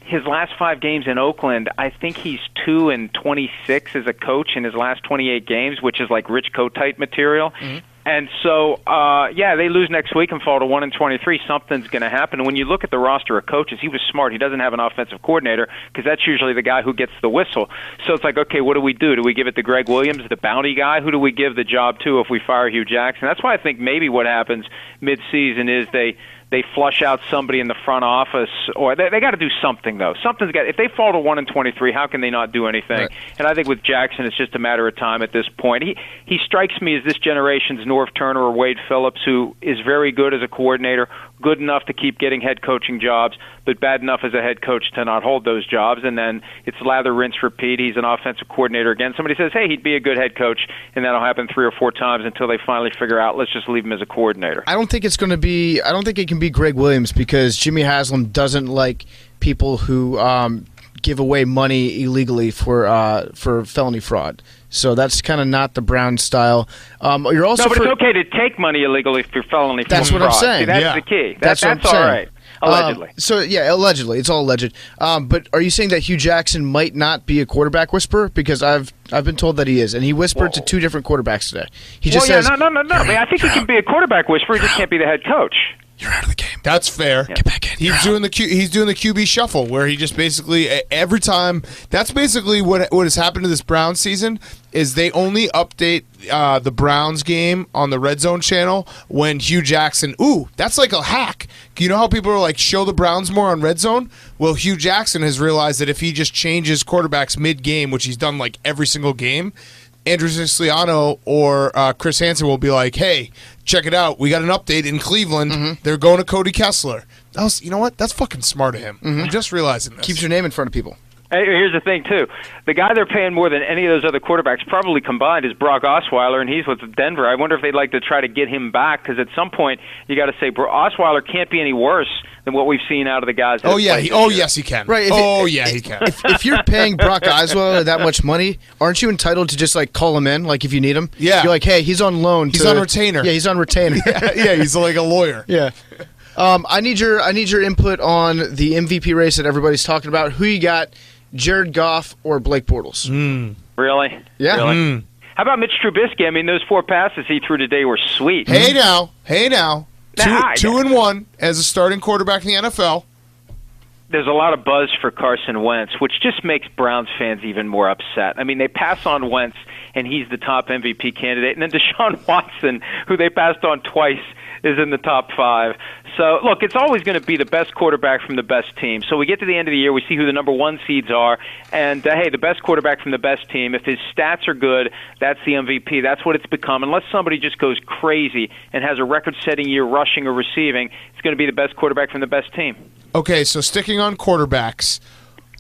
his last 5 games in Oakland, I think he's 2-26 as a coach in his last 28 games, which is like Rich Kotite material. Mm-hmm. And so, they lose next week and fall to 1-23. Something's going to happen. And when you look at the roster of coaches, he was smart. He doesn't have an offensive coordinator because that's usually the guy who gets the whistle. So it's like, okay, what do we do? Do we give it to Greg Williams, the bounty guy? Who do we give the job to if we fire Hugh Jackson? That's why I think maybe what happens mid-season is they flush out somebody in the front office, or they got to do something though. Something's got. If they fall to 1-23, how can they not do anything? Right. And I think with Jackson, it's just a matter of time at this point. He strikes me as this generation's Norv Turner or Wade Phillips, who is very good as a coordinator, good enough to keep getting head coaching jobs, but bad enough as a head coach to not hold those jobs. And then it's lather, rinse, repeat. He's an offensive coordinator again. Somebody says, hey, he'd be a good head coach, and that'll happen 3 or 4 times until they finally figure out, let's just leave him as a coordinator. I don't think it can be Greg Williams because Jimmy Haslam doesn't like people who give away money illegally for felony fraud. So that's kind of not the Brown style. You're also no, but it's okay to take money illegally for felony fraud. That's what I'm saying. See, that's the key. That's what I'm all saying. Right. Allegedly. Allegedly. It's all alleged. But are you saying that Hugh Jackson might not be a quarterback whisperer? Because I've been told that he is, and he whispered to 2 different quarterbacks today. He just says, no. I mean, I think he can be a quarterback whisperer. He just can't be the head coach. You're out of the game. That's fair. Yeah. Get back in. He's doing the QB shuffle where he just basically every time. That's basically what has happened to this Browns season. Is they only update the Browns game on the Red Zone channel when Hugh Jackson. Ooh, that's like a hack. You know how people are like, show the Browns more on Red Zone? Well, Hugh Jackson has realized that if he just changes quarterbacks mid-game, which he's done like every single game, Andrew Siciliano or Chris Hansen will be like, hey, check it out. We got an update in Cleveland. Mm-hmm. They're going to Cody Kessler. You know what? That's fucking smart of him. Mm-hmm. I'm just realizing this. Keeps your name in front of people. Hey, here's the thing, too. The guy they're paying more than any of those other quarterbacks probably combined is Brock Osweiler, and he's with Denver. I wonder if they'd like to try to get him back, because at some point you got to say Osweiler can't be any worse than what we've seen out of the guys. Yes, he can. Right. He can. If you're paying Brock Osweiler that much money, aren't you entitled to just like call him in, like if you need him? Yeah. You're like, hey, he's on loan. He's on retainer. Yeah, he's on retainer. yeah, he's like a lawyer. Yeah. I need your input on the MVP race that everybody's talking about. Who you got? Jared Goff or Blake Bortles? Really? Yeah. Really? How about Mitch Trubisky? I mean, those 4 passes he threw today were sweet. Hey now. 2-1 as a starting quarterback in the NFL. There's a lot of buzz for Carson Wentz, which just makes Browns fans even more upset. I mean, they pass on Wentz, and he's the top MVP candidate. And then Deshaun Watson, who they passed on twice, is in the top 5. So, look, it's always going to be the best quarterback from the best team. So we get to the end of the year, we see who the number 1 seeds are, and, hey, the best quarterback from the best team, if his stats are good, that's the MVP. That's what it's become. Unless somebody just goes crazy and has a record-setting year rushing or receiving, it's going to be the best quarterback from the best team. Okay, so sticking on quarterbacks,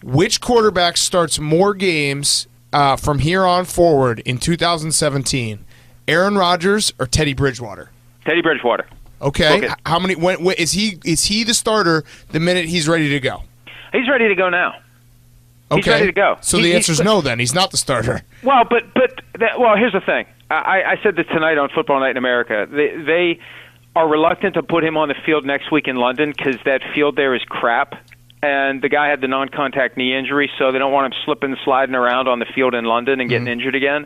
which quarterback starts more games from here on forward in 2017? Aaron Rodgers or Teddy Bridgewater? Teddy Bridgewater. Okay. How many? When is he the starter the minute he's ready to go? He's ready to go now. Okay. He's ready to go. So the answer is no. Then he's not the starter. Well, well, here's the thing. I said this tonight on Football Night in America. They are reluctant to put him on the field next week in London because that field there is crap. And the guy had the non-contact knee injury, so they don't want him slipping and sliding around on the field in London and getting injured again.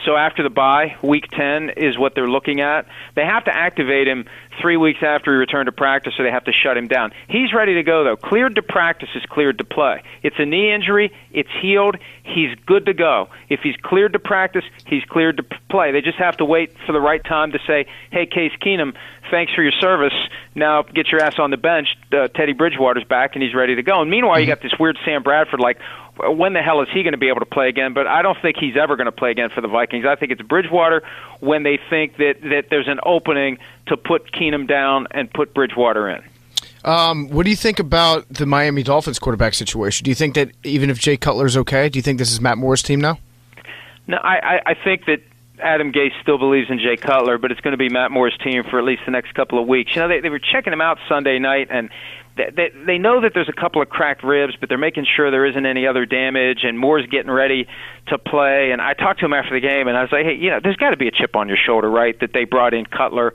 So after the bye, Week 10 is what they're looking at. They have to activate him 3 weeks after he returned to practice, so they have to shut him down. He's ready to go, though. Cleared to practice is cleared to play. It's a knee injury. It's healed. He's good to go. If he's cleared to practice, he's cleared to play. They just have to wait for the right time to say, hey, Case Keenum, thanks for your service. Now get your ass on the bench. Teddy Bridgewater's back, and he's ready to go. And meanwhile, you got this weird Sam Bradford, like, when the hell is he going to be able to play again? But I don't think he's ever going to play again for the Vikings. I think it's Bridgewater when they think that there's an opening to put Keenum down and put Bridgewater in. What do you think about the Miami Dolphins quarterback situation? Do you think that even if Jay Cutler's okay, do you think this is Matt Moore's team now? No, I think that Adam Gase still believes in Jay Cutler, but it's going to be Matt Moore's team for at least the next couple of weeks. You know, they were checking him out Sunday night, and they know that there's a couple of cracked ribs, but they're making sure there isn't any other damage, and Moore's getting ready to play. And I talked to him after the game, and I was like, hey, there's got to be a chip on your shoulder, right, that they brought in Cutler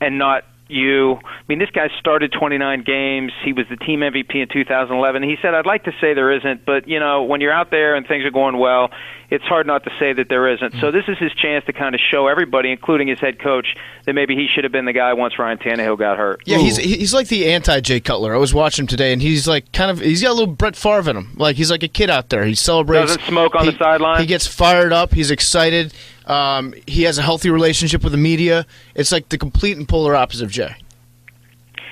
and not you. I mean, this guy started 29 games. He was the team MVP in 2011. He said, I'd like to say there isn't, but, when you're out there and things are going well, it's hard not to say that there isn't. So this is his chance to kind of show everybody, including his head coach, that maybe he should have been the guy once Ryan Tannehill got hurt. Yeah, he's like the anti-Jay Cutler. I was watching him today, and he's like he's got a little Brett Favre in him. Like, he's like a kid out there. He celebrates. Doesn't smoke on the sideline. He gets fired up. He's excited. He has a healthy relationship with the media. It's like the complete and polar opposite of Jay.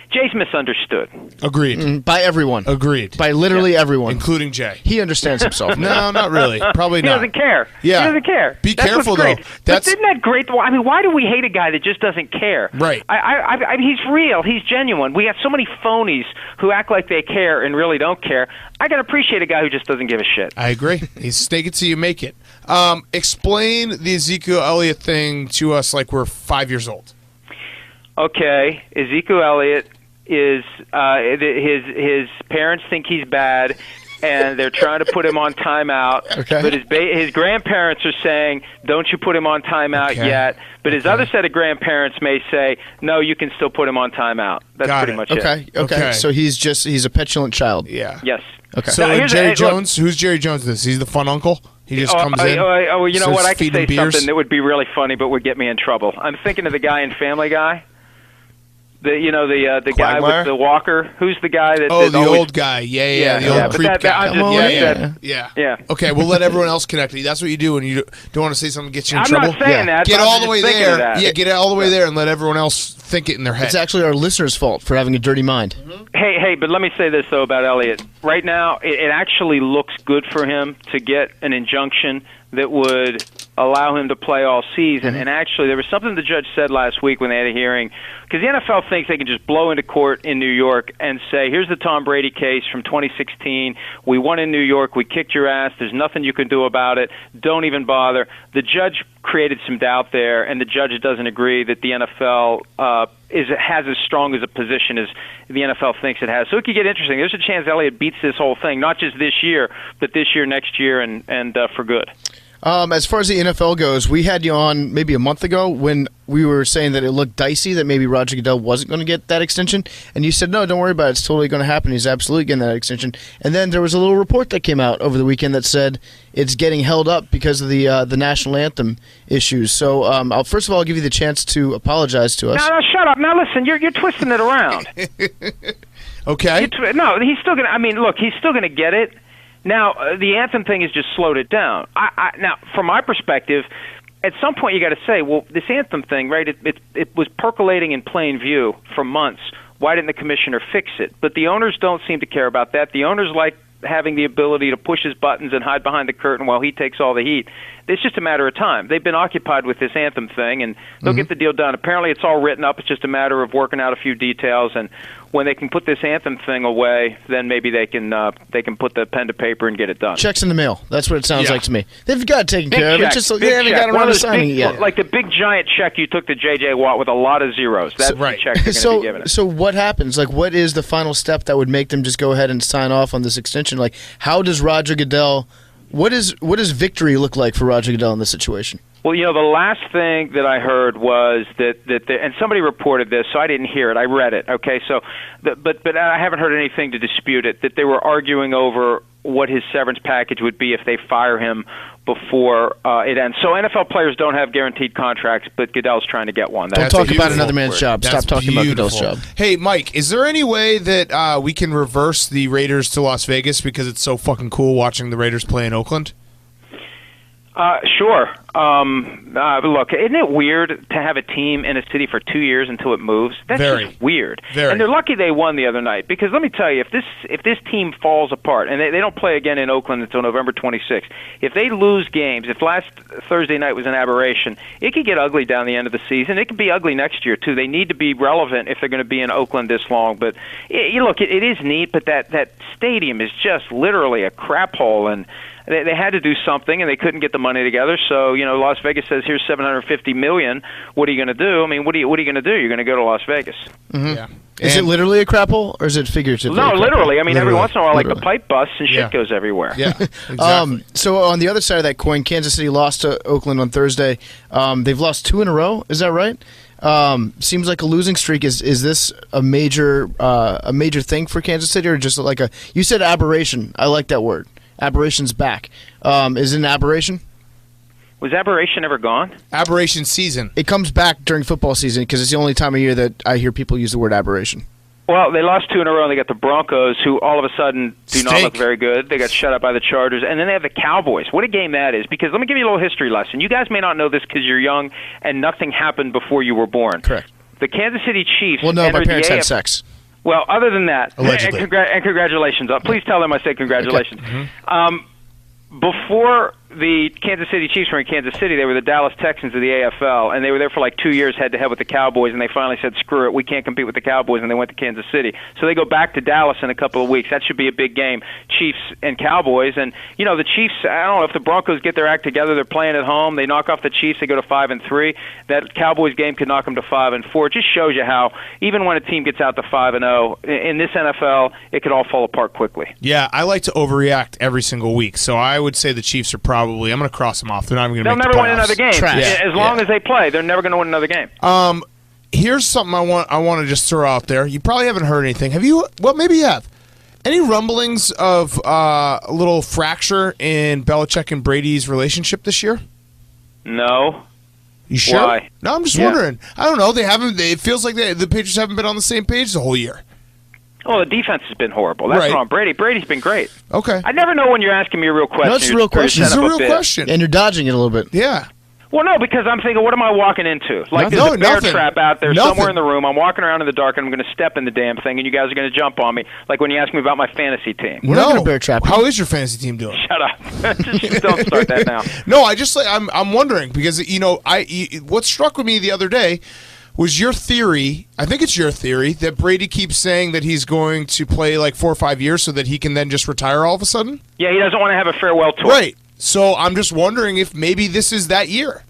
Jay's misunderstood. Agreed. By everyone. Agreed. By literally everyone. Including Jay. He understands himself. No, not really. Probably He not. doesn't care. Yeah. He doesn't care. Be That's careful, what's great. though. But isn't that great? I mean, why do we hate a guy that just doesn't care? Right. I he's real. He's genuine. We have so many phonies who act like they care and really don't care. I can appreciate a guy who just doesn't give a shit. I agree. He's stake it till you make it. Explain the Ezekiel Elliot thing to us like we're 5 years old. Okay, Ezekiel Elliot is his parents think he's bad, and they're trying to put him on timeout. Okay. But his grandparents are saying, "Don't you put him on timeout yet?" But his other set of grandparents may say, "No, you can still put him on timeout." That's Got pretty it. much Okay. it. Okay. So he's a petulant child. Yeah. Yes. Okay. So Now, Jerry look. Jones, who's Jerry Jones? He's the fun uncle. He just comes in. Oh, you know starts what? I could feeding say beers. something that would be really funny, but would get me in trouble. I'm thinking of the guy in Family Guy. The guy Quagmire? with the walker. Who's the guy that? Oh, that the always, old guy. Yeah. The old but creep guy. I'm just Yeah. Okay, we'll let everyone else connect. That's what you do when you don't want to say something that gets you in I'm trouble. not saying that. Get but I'm all the just way thinking there. of that. Yeah, get all the way there and let everyone else think it in their head. It's actually our listeners' fault for having a dirty mind. Hey, but let me say this, though, about Elliott. Right now, it actually looks good for him to get an injunction that would allow him to play all season. And actually, there was something the judge said last week when they had a hearing, because the NFL thinks they can just blow into court in New York and say, here's the Tom Brady case from 2016. We won in New York. We kicked your ass. There's nothing you can do about it. Don't even bother. The judge created some doubt there, and the judge doesn't agree that the NFL has as strong as a position as the NFL thinks it has. So it could get interesting. There's a chance Elliott beats this whole thing, not just this year, but this year, next year, and for good. As far as the NFL goes, we had you on maybe a month ago when we were saying that it looked dicey that maybe Roger Goodell wasn't going to get that extension, and you said, no, don't worry about it. It's totally going to happen. He's absolutely getting that extension. And then there was a little report that came out over the weekend that said it's getting held up because of the national anthem issues. So first of all, I'll give you the chance to apologize to us. No, shut up. Now, listen, you're twisting it around. Okay. No, he's still going to – I mean, look, he's still going to get it. Now, the anthem thing has just slowed it down. Now, from my perspective, at some point you got to say, well, this anthem thing, right? It was percolating in plain view for months. Why didn't the commissioner fix it? But the owners don't seem to care about that. The owners like having the ability to push his buttons and hide behind the curtain while he takes all the heat. It's just a matter of time. They've been occupied with this anthem thing, and they'll get the deal done. Apparently, it's all written up. It's just a matter of working out a few details. And when they can put this anthem thing away, then maybe they can put the pen to paper and get it done. Checks in the mail. That's what it sounds like to me. They've got it taken care of. It's just they haven't got around to signing it yet. Like the big giant check you took to J.J. Watt with a lot of zeros. That's the check they're going to be giving it. So what happens? Like, what is the final step that would make them just go ahead and sign off on this extension? Like, how does Roger Goodell? What does victory look like for Roger Goodell in this situation? Well, the last thing that I heard was that and somebody reported this, so I didn't hear it. I read it. Okay, so but I haven't heard anything to dispute it. That they were arguing over what his severance package would be if they fire him before it ends. So NFL players don't have guaranteed contracts, but Goodell's trying to get one. Don't talk about another man's job. Stop talking about Goodell's job. Hey, Mike, is there any way that we can reverse the Raiders to Las Vegas because it's so fucking cool watching the Raiders play in Oakland? Sure. Look, isn't it weird to have a team in a city for 2 years until it moves? That's just weird. And they're lucky they won the other night, because let me tell you, if this team falls apart, and they don't play again in Oakland until November 26th, if they lose games, if last Thursday night was an aberration, it could get ugly down the end of the season. It could be ugly next year, too. They need to be relevant if they're going to be in Oakland this long. But, look, it is neat, but that stadium is just literally a crap hole, and they had to do something, and they couldn't get the money together. So, Las Vegas says, here's $750 million. What are you going to do? I mean, what are you going to do? You're going to go to Las Vegas. Mm-hmm. Yeah. Is it literally a crap hole, or is it figuratively? No, literally. I mean, every once in a while, like the pipe busts and shit goes everywhere. Yeah, exactly. So on the other side of that coin, Kansas City lost to Oakland on Thursday. They've lost 2 in a row. Is that right? Seems like a losing streak. Is this a major thing for Kansas City, or just like you said aberration? I like that word. Aberration's back. Is it an aberration? Was aberration ever gone? Aberration season. It comes back during football season because it's the only time of year that I hear people use the word aberration. Well, they lost 2 in a row, and they got the Broncos, who all of a sudden do not look very good. They got shut out by the Chargers, and then they have the Cowboys. What a game that is, because let me give you a little history lesson. You guys may not know this because you're young, and nothing happened before you were born. Correct. The Kansas City Chiefs... Well, no, my parents had sex. Well, other than that, allegedly. And congratulations. Please tell them I said congratulations. Okay. Mm-hmm. Before the Kansas City Chiefs were in Kansas City, they were the Dallas Texans of the AFL, and they were there for like 2 years head-to-head with the Cowboys, and they finally said, screw it, we can't compete with the Cowboys, and they went to Kansas City. So they go back to Dallas in a couple of weeks. That should be a big game, Chiefs and Cowboys. And, the Chiefs, I don't know, if the Broncos get their act together, they're playing at home, they knock off the Chiefs, they go to 5-3. That Cowboys game could knock them to 5-4. It just shows you how, even when a team gets out to 5-0, in this NFL, it could all fall apart quickly. Yeah, I like to overreact every single week, so I would say the Chiefs are probably, I'm going to cross them off. They're not even going to make the playoffs. They'll never win another game. As long as they play, they're never going to win another game. Here's something I want to just throw out there. You probably haven't heard anything. Have you? Well, maybe you have. Any rumblings of a little fracture in Belichick and Brady's relationship this year? No. You sure? Why? No, I'm just wondering. I don't know. They haven't. It feels like the Patriots haven't been on the same page the whole year. Oh, the defense has been horrible. That's wrong. Brady's been great. Okay. I never know when you're asking me a real question. No, it's a real question. It's a real question. And you're dodging it a little bit. Yeah. Well, no, because I'm thinking, what am I walking into? Like, there's a bear trap out there somewhere in the room. I'm walking around in the dark, and I'm going to step in the damn thing, and you guys are going to jump on me, like when you ask me about my fantasy team. We're not going to bear trap. How is your fantasy team doing? Shut up. Just don't start that now. No, I'm wondering, because, what struck with me the other day was your theory, I think it's your theory, that Brady keeps saying that he's going to play like 4 or 5 years so that he can then just retire all of a sudden? Yeah, he doesn't want to have a farewell tour. Right. So I'm just wondering if maybe this is that year.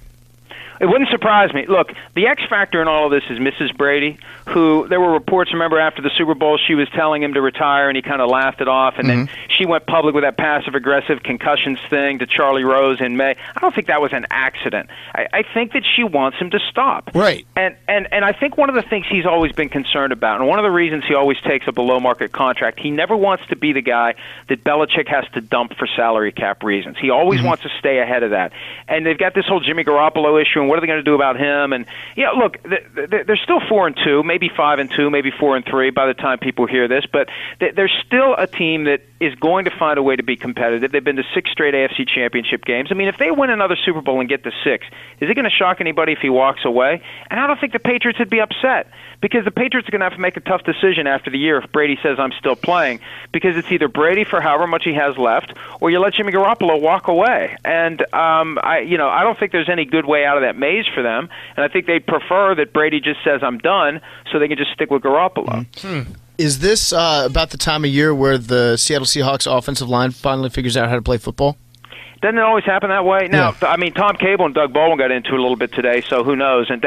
It wouldn't surprise me. Look, the X factor in all of this is Mrs. Brady, who there were reports, remember, after the Super Bowl, she was telling him to retire, and he kind of laughed it off, and then she went public with that passive-aggressive concussions thing to Charlie Rose in May. I don't think that was an accident. I think that she wants him to stop. Right. And I think one of the things he's always been concerned about, and one of the reasons he always takes a below-market contract, he never wants to be the guy that Belichick has to dump for salary cap reasons. He always wants to stay ahead of that. And they've got this whole Jimmy Garoppolo issue, and what are they going to do about him? And look, they're still 4-2, maybe 5-2, maybe 4-3 by the time people hear this, but they're still a team that is going to find a way to be competitive. They've been to 6 straight AFC Championship games. I mean, if they win another Super Bowl and get to 6, is it going to shock anybody if he walks away? And I don't think the Patriots would be upset, because the Patriots are going to have to make a tough decision after the year if Brady says, I'm still playing, because it's either Brady for however much he has left, or you let Jimmy Garoppolo walk away. And I don't think there's any good way out of that maze for them, and I think they'd prefer that Brady just says, I'm done, so they can just stick with Garoppolo. Is this about the time of year where the Seattle Seahawks offensive line finally figures out how to play football? Doesn't it always happen that way? Now, I mean, Tom Cable and Doug Baldwin got into it a little bit today, so who knows? And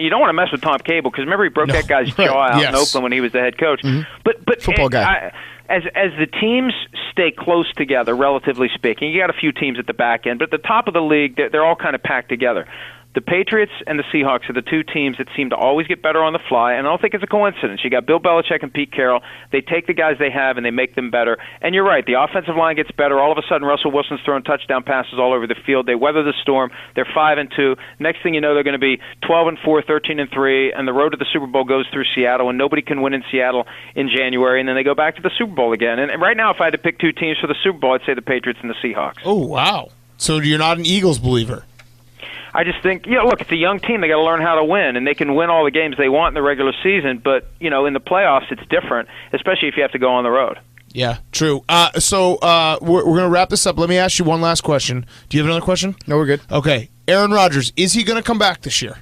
you don't want to mess with Tom Cable, because remember he broke that guy's jaw out in Oakland when he was the head coach. But football guy. As the teams stay close together, relatively speaking, you got a few teams at the back end, but at the top of the league, they're all kind of packed together. The Patriots and the Seahawks are the two teams that seem to always get better on the fly, and I don't think it's a coincidence. You got Bill Belichick and Pete Carroll. They take the guys they have and they make them better. And you're right, the offensive line gets better. All of a sudden, Russell Wilson's throwing touchdown passes all over the field. They weather the storm. They're 5-2. Next thing you know, they're going to be 12-4, 13-3, and the road to the Super Bowl goes through Seattle, and nobody can win in Seattle in January, and then they go back to the Super Bowl again. And right now, if I had to pick two teams for the Super Bowl, I'd say the Patriots and the Seahawks. Oh, wow. So you're not an Eagles believer? I just think, look, it's a young team. They got to learn how to win, and they can win all the games they want in the regular season. But in the playoffs, it's different, especially if you have to go on the road. Yeah, true. So we're going to wrap this up. Let me ask you one last question. Do you have another question? No, we're good. Okay. Aaron Rodgers, is he going to come back this year?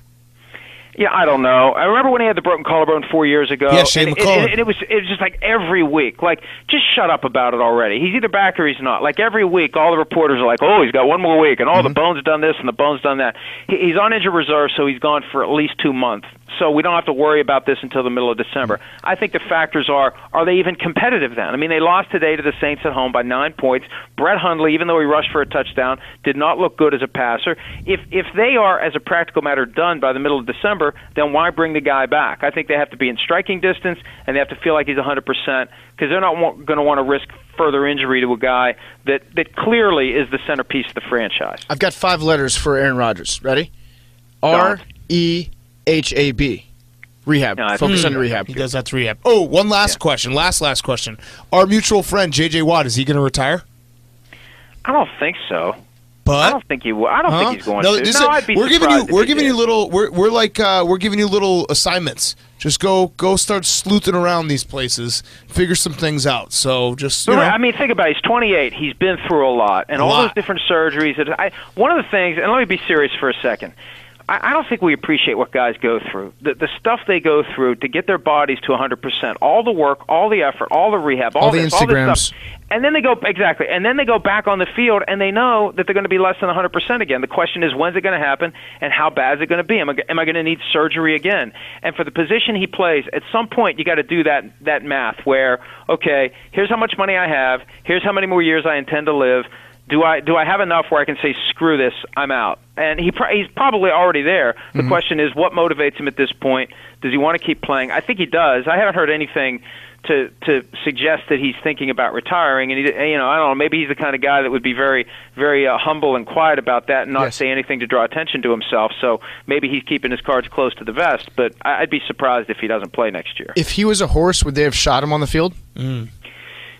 Yeah, I don't know. I remember when he had the broken collarbone 4 years ago. Yeah, Shane McCollum. And it was just like every week. Like, just shut up about it already. He's either back or he's not. Like, every week, all the reporters are like, oh, he's got one more week, and the bone's done this and the bone's done that. He's on injured reserve, so he's gone for at least 2 months. So we don't have to worry about this until the middle of December. I think the factors are they even competitive then? I mean, they lost today to the Saints at home by 9 points. Brett Hundley, even though he rushed for a touchdown, did not look good as a passer. If they are, as a practical matter, done by the middle of December, then why bring the guy back? I think they have to be in striking distance, and they have to feel like he's 100%, because they're not going to want to risk further injury to a guy that clearly is the centerpiece of the franchise. I've got 5 letters for Aaron Rodgers. Ready? R-E-H-A-B. Rehab. No, Focus on the rehab. He does that's rehab. Oh, one last question. Last question. Our mutual friend, J.J. Watt, is he going to retire? I don't think so. But I don't think he will. I don't think he's going to. I'd be we're giving you little. We're giving you little assignments. Just go start sleuthing around these places, figure some things out. So just I mean, think about it. He's 28. He's been through a lot, and all those different surgeries. One of the things, and let me be serious for a second. I don't think we appreciate what guys go through. The stuff they go through to get their bodies to 100%, all the work, all the effort, all the rehab, all the this, Instagrams. all this stuff. And then they go and then they go back on the field, and they know that they're going to be less than 100% again. The question is, when's it going to happen, and how bad is it going to be? Am I going to need surgery again? And for the position he plays, at some point you got to do that math where, okay, here's how much money I have, here's how many more years I intend to live. Do I have enough where I can say, screw this, I'm out? And he's probably already there. The question is, what motivates him at this point? Does he want to keep playing? I think he does. I haven't heard anything to suggest that he's thinking about retiring. And I don't know. Maybe he's the kind of guy that would be very, very humble and quiet about that, and not say anything to draw attention to himself. So maybe he's keeping his cards close to the vest. But I'd be surprised if he doesn't play next year. If he was a horse, would they have shot him on the field?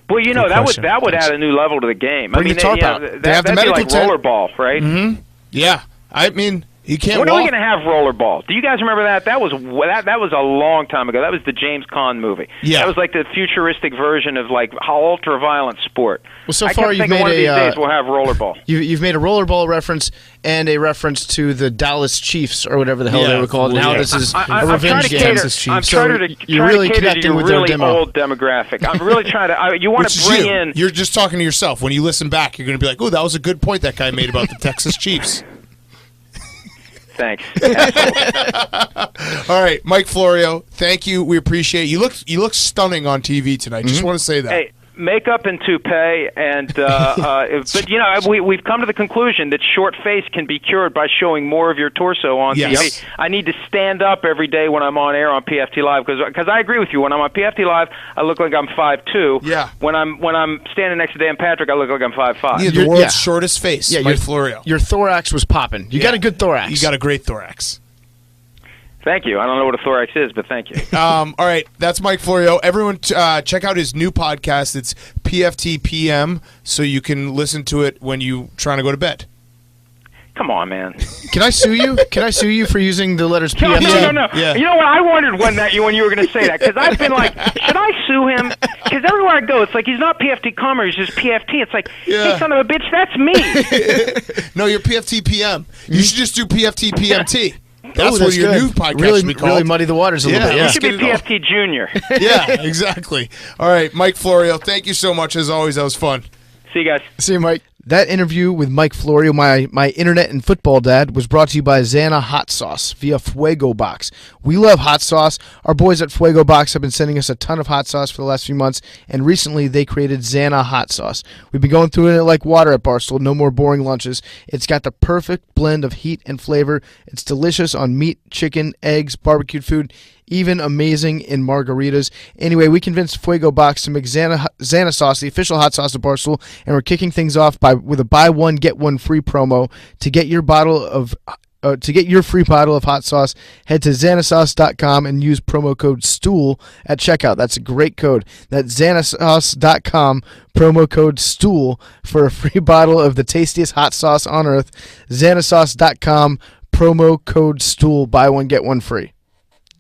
Well, that would add a new level to the game. Bring the tarp out. They have the medical like rollerball, right? Mm-hmm. Yeah, I mean, he can't. When are we going to have rollerball? Do you guys remember that? That was a long time ago. That was the James Caan movie. Yeah, that was like the futuristic version of like ultra violent sport. Well, so far you've made one of these days we'll have rollerball. You've made a rollerball reference and a reference to the Dallas Chiefs or whatever the hell they were called. And how this is a revenge game. Texas Chiefs. I'm trying to cater to your really old demographic. I'm really trying to. You want to bring in. You're just talking to yourself. When you listen back, you're going to be like, "Oh, that was a good point that guy made about the Texas Chiefs." Thanks. All right, Mike Florio, thank you. We appreciate it. You look stunning on TV tonight. Just want to say that. Hey, makeup and toupee, and but we've come to the conclusion that short face can be cured by showing more of your torso on TV. I need to stand up every day when I'm on air on PFT Live because I agree with you. When I'm on PFT Live, I look like I'm 5'2". Yeah. When I'm standing next to Dan Patrick, I look like I'm 5'5". Yeah, the world's shortest face. Yeah, Mike Florio. Your thorax was popping. You got a good thorax. You got a great thorax. Thank you. I don't know what a thorax is, but thank you. All right, that's Mike Florio. Everyone, check out his new podcast. It's PFT PM, so you can listen to it when you're trying to go to bed. Come on, man. Can I sue you? Can I sue you for using the letters PFT? No. Yeah. You know what? I wondered when you were going to say that because I've been like, should I sue him? Because everywhere I go, it's like he's not PFT Commenter, he's just PFT. It's like, hey, son of a bitch, that's me. No, you're PFT PM. You should just do PFT PMT. That's what your good. new podcast should be called. Really muddy the waters a little bit. You Yeah. should be PFT Junior. Yeah, exactly. All right, Mike Florio, thank you so much. As always, that was fun. See you guys. See you, Mike. That interview with Mike Florio, my internet and football dad, was brought to you by Xana Hot Sauce via Fuego Box. We love hot sauce. Our boys at Fuego Box have been sending us a ton of hot sauce for the last few months, and recently they created Xana Hot Sauce. We've been going through it like water at Barstool. No more boring lunches. It's got the perfect blend of heat and flavor. It's delicious on meat, chicken, eggs, barbecued food, even amazing in margaritas. Anyway, we convinced Fuego Box to make Xana Sauce the official hot sauce of Barstool, and we're kicking things off with a buy one get one free promo. To get your free bottle of hot sauce, head to xanasauce.com and use promo code STOOL at checkout. That's a great code. That's xanasauce.com, promo code STOOL for a free bottle of the tastiest hot sauce on earth. xanasauce.com, promo code STOOL, buy one get one free.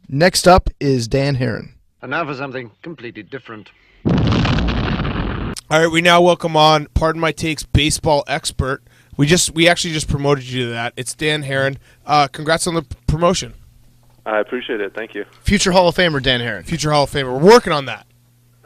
Next up is Dan Haren. And now for something completely different. All right, we now welcome on, pardon my takes, baseball expert. We actually just promoted you to that. It's Dan Haren. Congrats on the promotion. I appreciate it. Thank you. Future Hall of Famer Dan Haren. Future Hall of Famer. We're working on that.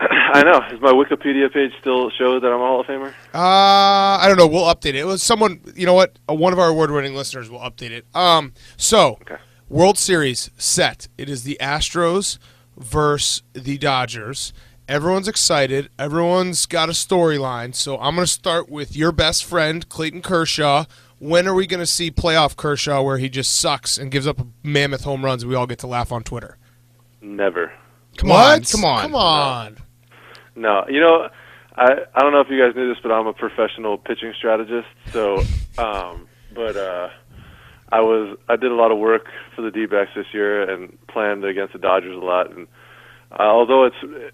I know. Does my Wikipedia page still show that I'm a Hall of Famer? I don't know. We'll update it. It was someone, you know what? One of our award-winning listeners will update it. Okay. World Series set. It is the Astros versus the Dodgers. Everyone's excited. Everyone's got a storyline. So I'm going to start with your best friend, Clayton Kershaw. When are we going to see playoff Kershaw where he just sucks and gives up mammoth home runs and we all get to laugh on Twitter? Never. Come on. No. You know, I don't know if you guys knew this, but I'm a professional pitching strategist. So, I did a lot of work for the D-backs this year and planned against the Dodgers a lot. And although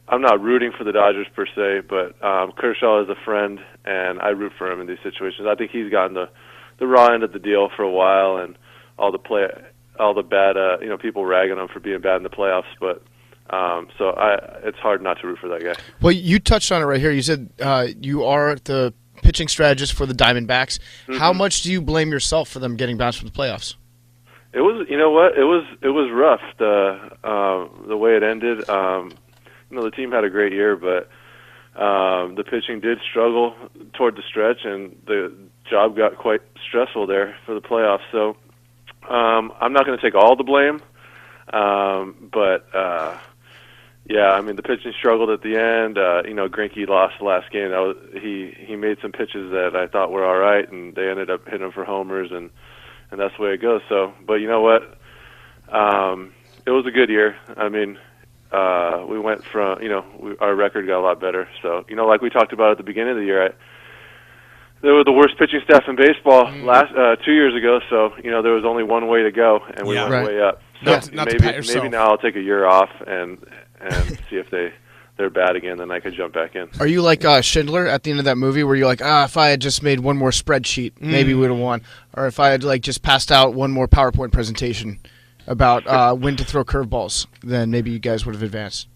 I'm not rooting for the Dodgers per se, but Kershaw is a friend, and I root for him in these situations. I think he's gotten the raw end of the deal for a while, and all the bad people ragging him for being bad in the playoffs. But it's hard not to root for that guy. Well, you touched on it right here. You said you are the pitching strategist for the Diamondbacks. Mm-hmm. How much do you blame yourself for them getting bounced from the playoffs? It was, you know what? It was rough. The way it ended. The team had a great year, but the pitching did struggle toward the stretch, and the job got quite stressful there for the playoffs. So I'm not going to take all the blame, but yeah, I mean the pitching struggled at the end. Greinke lost the last game. He made some pitches that I thought were all right, and they ended up hitting him for homers, and that's the way it goes. So, but you know what? It was a good year. I mean, we went from our record got a lot better. So like we talked about at the beginning of the year, they were the worst pitching staff in baseball 2 years ago. So there was only one way to go, and we went way up. So maybe now I'll take a year off and see if they're bad again, then I could jump back in. Are you like Schindler at the end of that movie where you're like, if I had just made one more spreadsheet, maybe we would have won. Or if I had just passed out one more PowerPoint presentation about when to throw curveballs, then maybe you guys would have advanced.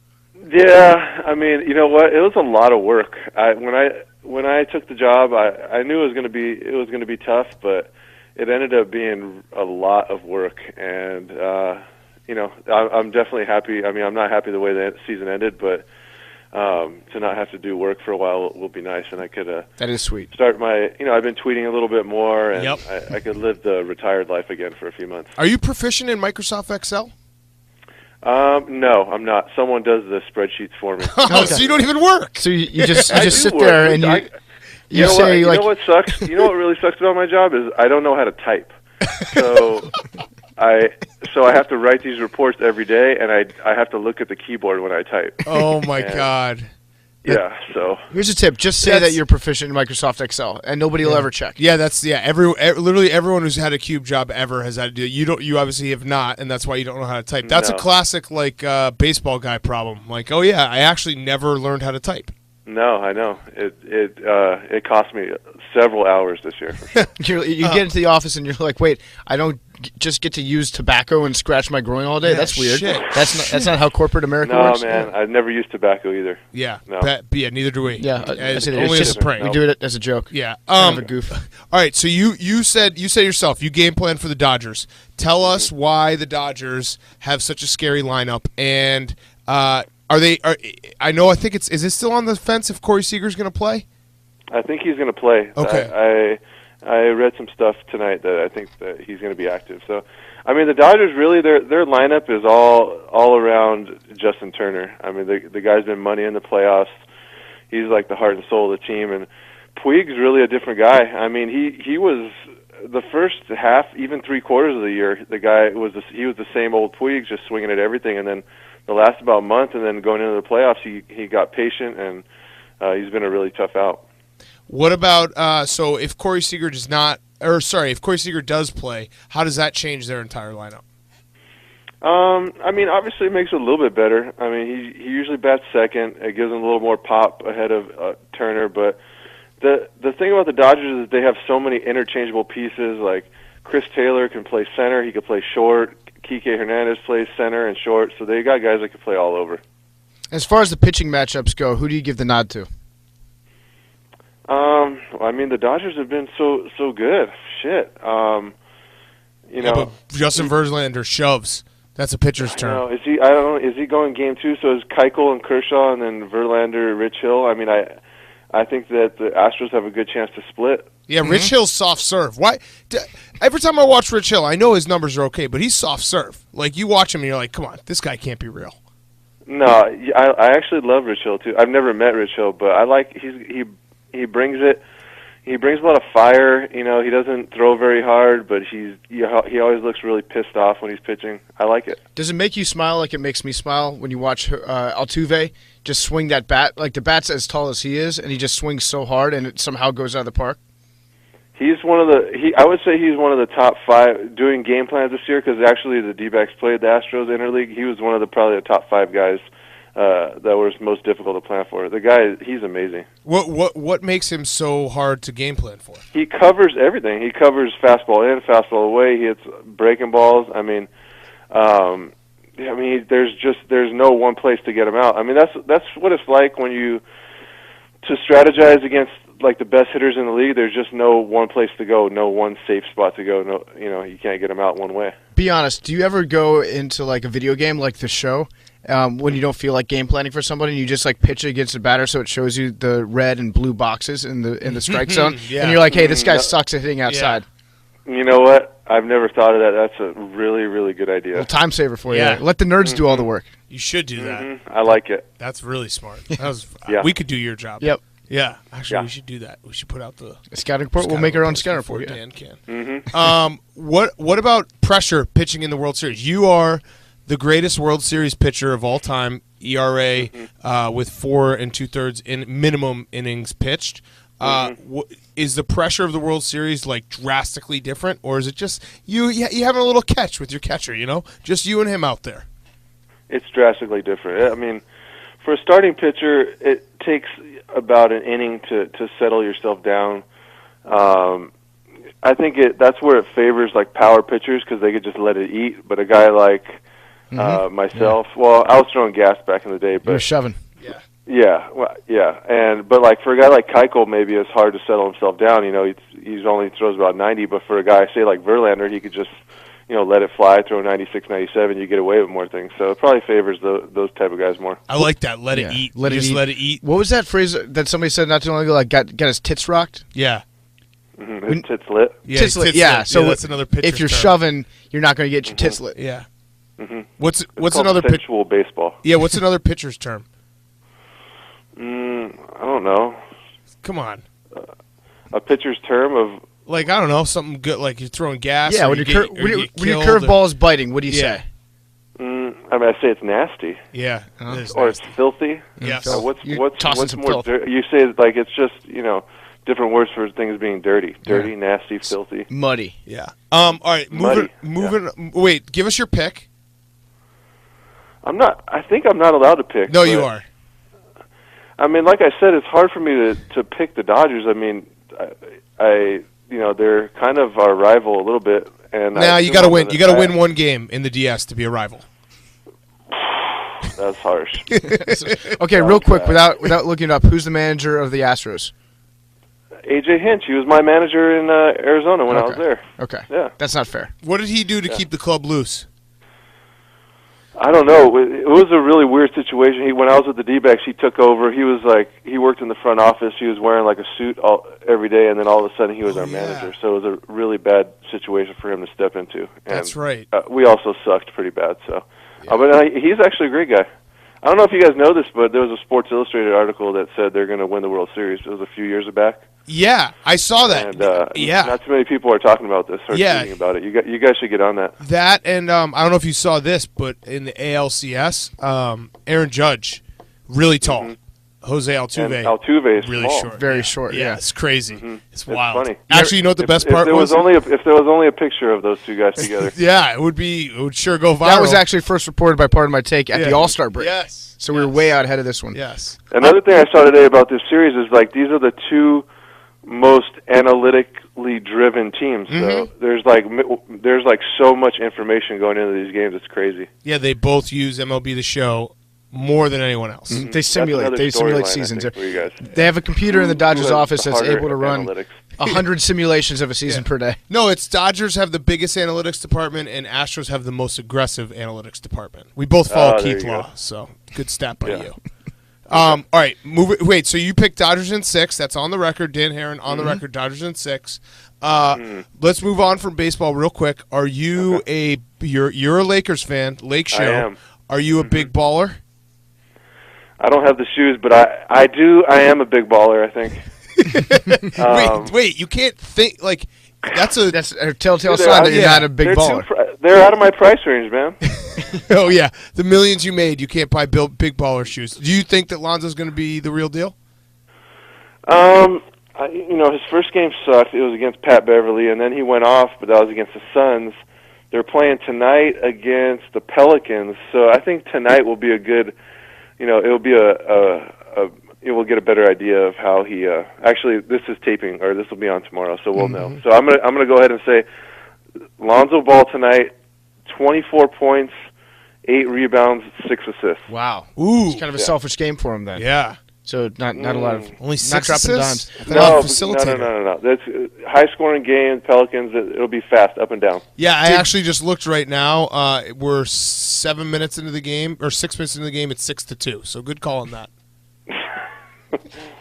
Yeah, I mean, you know what? It was a lot of work. When I took the job, I knew it was going to be tough, but it ended up being a lot of work, and I'm definitely happy. I mean, I'm not happy the way the season ended, but to not have to do work for a while will be nice, and I could that is sweet. Start my I've been tweeting a little bit more, and I could live the retired life again for a few months. Are you proficient in Microsoft Excel? No, I'm not. Someone does the spreadsheets for me. Oh, so you don't even work. So you just I do sit work. there and you say you like know what sucks? You know what really sucks about my job is I don't know how to type. So I have to write these reports every day, and I have to look at the keyboard when I type. Oh my God. Yeah. So here's a tip: just say that you're proficient in Microsoft Excel, and nobody will ever check. Yeah, literally everyone who's had a cube job ever has had to do it. You obviously have not, and that's why you don't know how to type. That's a classic baseball guy problem. Like, oh yeah, I actually never learned how to type. No, I know it cost me several hours this year. You get into the office and you're like, wait, I don't just get to use tobacco and scratch my groin all day. That's weird. Shit. That's not how corporate America No, works. man, I've never used tobacco either. Yeah, No. yeah, neither do we. Yeah, only it's as just a prank. we do it as a joke. Yeah, Kind of a goof. All right, so you said yourself you game plan for the Dodgers. Tell us why the Dodgers have such a scary lineup, and is it still on the fence if Corey Seager's going to play? I think he's going to play. Okay. I read some stuff tonight that I think that he's going to be active. So, I mean, the Dodgers really their lineup is all around Justin Turner. I mean, the guy's been money in the playoffs. He's like the heart and soul of the team, and Puig's really a different guy. I mean, he was the first half, even 3/4 of the year. The guy was the same old Puig, just swinging at everything, and then the last about month, and then going into the playoffs, he got patient, and he's been a really tough out. What about so if Corey Seager if Corey Seager does play, how does that change their entire lineup? I mean, obviously it makes it a little bit better. I mean, he usually bats second. It gives him a little more pop ahead of Turner. But the thing about the Dodgers is they have so many interchangeable pieces. Like Chris Taylor can play center. He can play short. Kike Hernandez plays center and short. So they got guys that can play all over. As far as the pitching matchups go, who do you give the nod to? I mean, the Dodgers have been so good. Shit. But Justin Verlander shoves. That's a pitcher's turn. No, is he? I don't know. Is he going game 2? So is Keuchel and Kershaw, and then Verlander, Rich Hill. I mean, I think that the Astros have a good chance to split. Yeah, Rich Hill's soft serve. Why? Every time I watch Rich Hill, I know his numbers are okay, but he's soft serve. Like you watch him, and you're like, come on, this guy can't be real. No, I actually love Rich Hill too. I've never met Rich Hill, but I like he brings it. He brings a lot of fire. You know, he doesn't throw very hard, but he always looks really pissed off when he's pitching. I like it. Does it make you smile like it makes me smile when you watch Altuve just swing that bat? Like the bat's as tall as he is, and he just swings so hard, and it somehow goes out of the park. He's one of the. I would say he's one of the top 5 doing game plans this year because actually the D-backs played the Astros interleague. He was one of probably the top 5 guys that was most difficult to plan for. The guy, he's amazing. What makes him so hard to game plan for? He covers everything. He covers fastball in, fastball away. He hits breaking balls. I mean, there's no one place to get him out. I mean, that's what it's like when you to strategize against like the best hitters in the league. There's just no one place to go, no one safe spot to go. No, you can't get him out one way. Be honest. Do you ever go into like a video game like the show when you don't feel like game planning for somebody, and you just like pitch it against a batter so it shows you the red and blue boxes in the strike zone, yeah. And you're like, hey, this guy sucks at hitting outside. Yeah. You know what? I've never thought of that. That's a really, really good idea. Well, time saver for you. Yeah. Let the nerds do all the work. You should do that. Mm-hmm. I like it. That's really smart. Yeah. We could do your job. Yep. Yeah, actually, Yeah. we should do that. We should put out the Scouting report. We'll make our own scouting report. Yeah. Dan can. Mm-hmm. What about pressure pitching in the World Series? You are the greatest World Series pitcher of all time. ERA with 4 2/3 in minimum innings pitched. Is the pressure of the World Series like drastically different, or is it just you having a little catch with your catcher? You know, just you and him out there. It's drastically different. I mean, for a starting pitcher, it takes about an inning to settle yourself down. I think that's where it favors like power pitchers because they could just let it eat. But a guy like myself, well, I was throwing gas back in the day, but You're shoving. But like for a guy like Keuchel, maybe it's hard to settle himself down. You know, he's only throws about 90, but for a guy say like Verlander, he could just let it fly, throw 96, 97, you get away with more things. So it probably favors those type of guys more. I like that. Let it eat. Let it eat. What was that phrase that somebody said not too long ago? Like got his tits rocked. Yeah. Mm-hmm. His tits lit. Yeah, tits lit. Yeah. So that's another pitcher's if you're term. shoving, you're not going to get your tits lit. Yeah. What's It's another pitch? consensual baseball. Yeah, what's another pitcher's term? I don't know. Come on. A pitcher's term of Like, I don't know, something good, like you're throwing gas. Yeah, or when you your get- or you get killed, curveball is biting, what do you Yeah. say? I mean, I say it's nasty Yeah. it is or it's nasty. filthy. Yes. What's You're tossing what's some more? filth. You say like it's just different words for things being dirty, nasty, filthy. Muddy. Yeah. All right. Muddy, Moving. Wait. Give us your pick. I think I'm not allowed to pick. No, you but, are. I mean, like I said, it's hard for me to pick the Dodgers. I mean, they're kind of our rival a little bit. And Now you got to win. You got to win one game in the DS to be a rival. That's harsh. Okay, real quick, without looking it up, who's the manager of the Astros? AJ Hinch. He was my manager in Arizona when I was there. Okay. Yeah. That's not fair. What did he do to keep the club loose? I don't know. It was a really weird situation. When I was with the D-backs, he took over. He was he worked in the front office. He was wearing like a suit every day, and then all of a sudden he was our manager. So it was a really bad situation for him to step into. And, That's right. We also sucked pretty bad. So, but he's actually a great guy. I don't know if you guys know this, but there was a Sports Illustrated article that said they're going to win the World Series. It was a few years back. Yeah, I saw that. And, not too many people are talking about this or tweeting about it. You guys should get on that. That and I don't know if you saw this, but in the ALCS, Aaron Judge, really tall. Jose Altuve. And Altuve is really small. short. Very short, yeah. It's crazy. It's wild. Funny. Actually, you know what the best part was? If there was only a picture of those two guys together. Yeah, it would sure go viral. That was actually first reported by Part of My Take at the All-Star break. Yes. So we were way out ahead of this one. Yes. Another thing I saw today about this series is these are the two most analytically driven teams. So there's so much information going into these games. It's crazy. Yeah, they both use MLB The Show more than anyone else. They simulate. They simulate seasons. For you guys. They have a computer in the Dodgers office that's Harder able to run analytics. 100 simulations of a season per day. No, it's Dodgers have the biggest analytics department, and Astros have the most aggressive analytics department. We both follow there Keith you Law, go. so good stat by you. All right, wait. So you picked Dodgers in 6. That's on the record. Dan Haren on the record. Dodgers in 6. Let's move on from baseball real quick. Are you you're a Lakers fan? Lake Show. I am. Are you a big baller? I don't have the shoes, but I do. I am a big baller, I think. Wait. You can't think like that's a telltale sign that you're not a big baller. They're out of my price range, man. Oh yeah, the millions you made, you can't buy big baller shoes. Do you think that Lonzo's going to be the real deal? His first game sucked. It was against Pat Beverly, and then he went off, but that was against the Suns. They're playing tonight against the Pelicans, so I think tonight will be a good. It'll be we'll get a better idea of how he. Actually, this is taping, or this will be on tomorrow, so we'll know. So I'm gonna go ahead and say, Lonzo Ball tonight, 24 points, 8 rebounds, 6 assists. Wow. Ooh. It's kind of a selfish game for him then. Yeah. So not a lot of Only 6 not dropping assists? dimes. No. That's a high-scoring game. Pelicans. It'll be fast, up and down. Yeah, I actually just looked right now. We're 7 minutes into the game, or 6 minutes into the game. It's 6-2. So good call on that.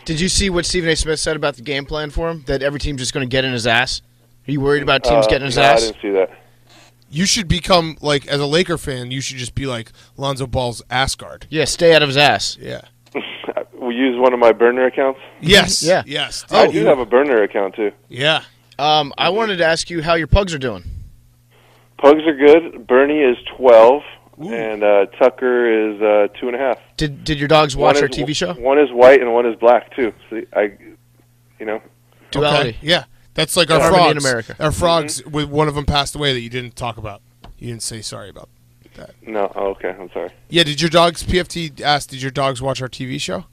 Did you see what Stephen A. Smith said about the game plan for him? That every team's just going to get in his ass? Are you worried about teams getting in his ass? I didn't see that. You should become, as a Laker fan, you should just be like Lonzo Ball's ass guard. Yeah, stay out of his ass. Yeah. We use one of my burner accounts. Yes. Yeah. Yes. I do have a burner account, too. Yeah. I wanted to ask you how your pugs are doing. Pugs are good. Bernie is 12, and Tucker is 2.5. Did your dogs watch our TV show? One is white and one is black, too. So Duality. Okay. Yeah. That's like our Harmony frogs. in America. Our frogs, one of them passed away that you didn't talk about. You didn't say sorry about that. No. Oh, okay. I'm sorry. Yeah, did your dogs, PFT asked, did your dogs watch our TV show?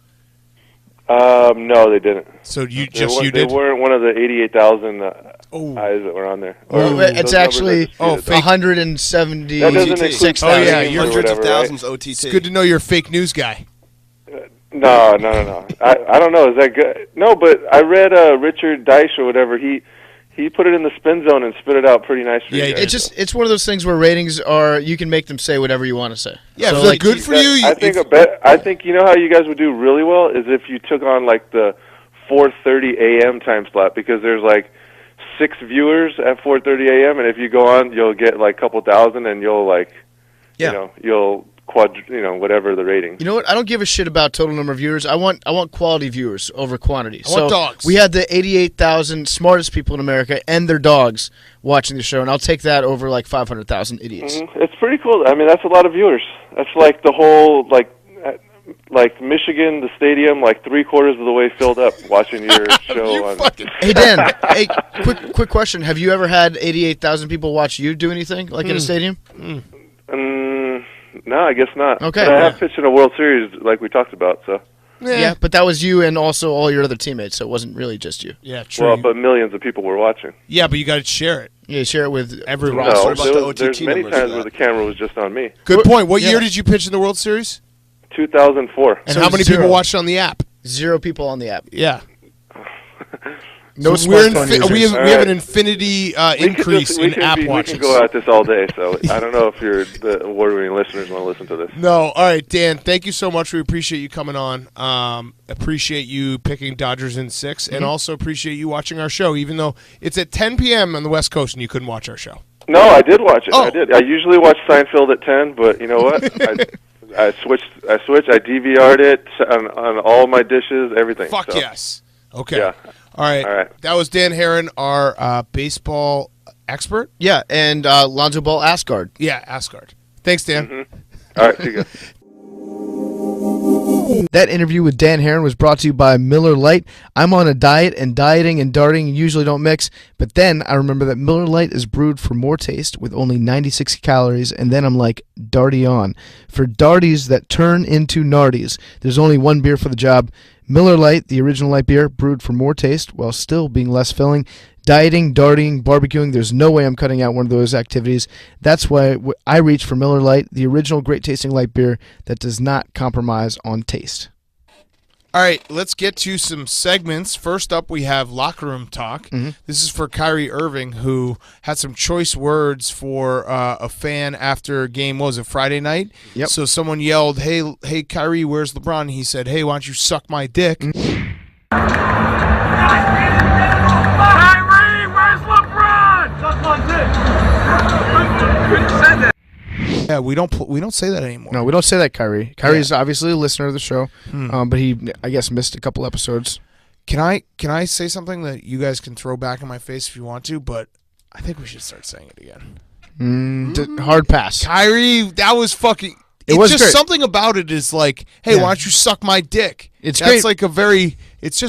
No, they didn't. So you They did? weren't one of the 88,000 eyes that were on there. Well, it's actually fake. 176,000. That doesn't include Oh, yeah, teams or Hundreds of whatever, right? thousands OTT. It's good to know you're a fake news guy. No. I don't know. Is that good? No, but I read Richard Deitch or whatever. He put it in the spin zone and spit it out pretty nice for Yeah, you guys. It's one of those things where ratings are, you can make them say whatever you want to say. Yeah, so if they're good for you. I think you know how you guys would do really well is if you took on the 4:30 a.m. time slot, because there's 6 viewers at 4:30 a.m. and if you go on, you'll get a couple thousand and you'll you'll whatever the rating. You know what? I don't give a shit about total number of viewers. I want quality viewers over quantity. I want dogs. We had the 88,000 smartest people in America and their dogs watching the show, and I'll take that over like 500,000 idiots. Mm-hmm. It's pretty cool. I mean, that's a lot of viewers. That's like the whole like Michigan, the stadium, like 3/4 of the way filled up watching your show. Hey Dan, quick question: have you ever had 88,000 people watch you do anything like in a stadium? No, I guess not. Okay, but I have pitched in a World Series, like we talked about. So yeah, but that was you and also all your other teammates, so it wasn't really just you. Yeah, true. Well, but millions of people were watching. Yeah, but you got to share it. Yeah, share it with everyone. No, about there's many times where the camera was just on me. Good point. What year did you pitch in the World Series? 2004. And how many people watched on the app? 0 people on the app. Yeah. No so smartphone users. we have an infinity increase in app watches. We can go at this all day, so I don't know if the award-winning listeners want to listen to this. No. All right, Dan, thank you so much. We appreciate you coming on. Appreciate you picking Dodgers in 6, and also appreciate you watching our show, even though it's at 10 p.m. on the West Coast and you couldn't watch our show. No, I did watch it. Oh. I did. I usually watch Seinfeld at 10, but you know what? I switched. I DVR'd it on all my dishes, everything. Fuck so. yes. Okay. Yeah. All right. That was Dan Haren, our baseball expert. Yeah, and Lonzo Ball Asgard. Yeah, Asgard. Thanks, Dan. Mm-hmm. All right, see you guys. That interview with Dan Haren was brought to you by Miller Lite. I'm on a diet, and dieting and darting usually don't mix, but then I remember that Miller Lite is brewed for more taste with only 96 calories, and then I'm like, darty on. For darties that turn into nardies, there's only one beer for the job. Miller Lite, the original light beer, brewed for more taste while still being less filling. Dieting, darting, barbecuing, there's no way I'm cutting out one of those activities. That's why I reach for Miller Lite, the original great-tasting light beer that does not compromise on taste. All right, let's get to some segments. First up, we have Locker Room Talk. This is for Kyrie Irving, who had some choice words for a fan after a game. What was it, Friday night? Yep. So someone yelled, hey, Kyrie, where's LeBron? He said, hey, why don't you suck my dick? Kyrie, where's LeBron? Suck my dick. Who said that? Yeah, we don't say that anymore. No, we don't say that, Kyrie. Kyrie's obviously a listener of the show, but he, I guess, missed a couple episodes. Can I say something that you guys can throw back in my face if you want to, but I think we should start saying it again. Hard pass. Kyrie, that was fucking... It was just great. Something about it is like, hey, why don't you suck my dick? That's great. Like a very... It's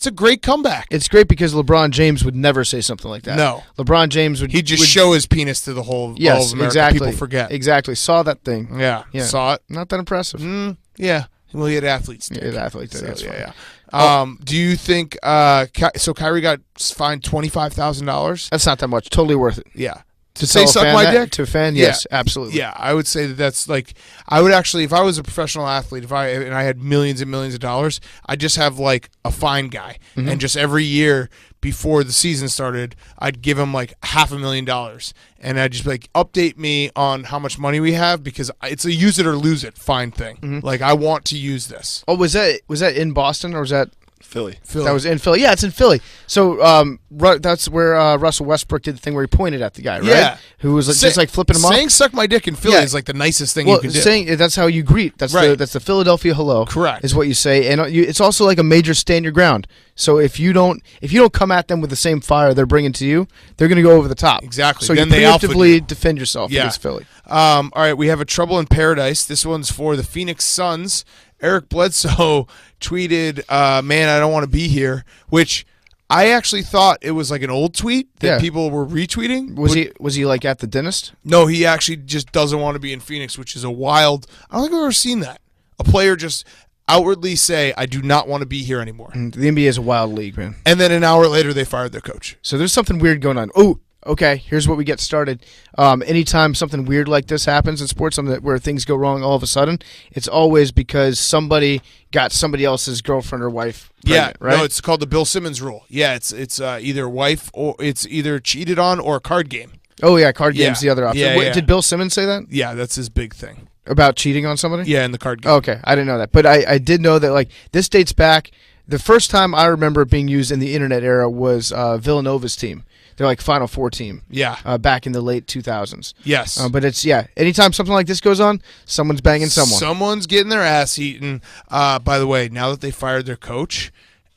a great comeback. It's great because LeBron James would never say something like that. No. LeBron James would... He'd just show his penis to the whole all Yes, of America. exactly. People forget. Exactly. Saw that thing. Yeah. Saw it. Not that impressive. Yeah. Well, he had athletes. Yeah, the athlete did. That's yeah. fine. Do you think... so Kyrie got fined $25,000? That's not that much. Totally worth it. Yeah. To say tell a suck fan my that- dick? To a fan, yes, absolutely. Yeah, I would say that's like, I would actually, if I was a professional athlete, and I had millions and millions of dollars, I'd just have like a fine guy, and just every year before the season started, I'd give him like $500,000, and I'd just be like, update me on how much money we have, because it's a use it or lose it fine thing. Like, I want to use this. Oh, was that in Boston or was that Philly? That was in Philly. Yeah, it's in Philly. So that's where Russell Westbrook did the thing where he pointed at the guy, right? Yeah. Who was like, just like flipping him off. Saying "suck my dick" in Philly is like the nicest thing you can do. Saying that's how you greet. That's right. That's the Philadelphia hello. Correct. Is what you say, and it's also like a major stand your ground. So if you don't come at them with the same fire they're bringing to you, they're going to go over the top. Exactly. So Then you they alpha preemptively you. defend yourself against Philly. All right, we have a Trouble in Paradise. This one's for the Phoenix Suns. Eric Bledsoe tweeted, man, I don't want to be here, which I actually thought it was like an old tweet that people were retweeting. Was he like at the dentist? No, he actually just doesn't want to be in Phoenix, which is a wild... I don't think I've ever seen that. A player just outwardly say, I do not want to be here anymore. The NBA is a wild league, man. And then an hour later, they fired their coach. So there's something weird going on. Oh, okay, here's what we get started. Anytime something weird like this happens in sports, where things go wrong all of a sudden, it's always because somebody got somebody else's girlfriend or wife pregnant, right? No, it's called the Bill Simmons rule. Yeah, it's either wife or it's either cheated on or a card game. Oh, yeah, card game's the other option. Yeah. Did Bill Simmons say that? Yeah, that's his big thing. About cheating on somebody? Yeah, in the card game. Okay, I didn't know that. But I did know that, like, this dates back. The first time I remember it being used in the internet era was Villanova's team. They're like Final Four team. Yeah. Back in the late 2000s. Yes. But it's anytime something like this goes on, someone's banging someone. Someone's getting their ass eaten. By the way, now that they fired their coach,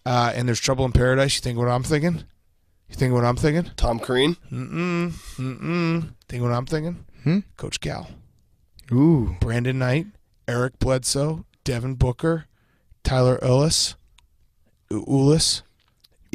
and there's trouble in paradise, you think what I'm thinking? Tom Crean? Think what I'm thinking? Coach Cal. Ooh. Brandon Knight, Eric Bledsoe, Devin Booker, Tyler Ulis.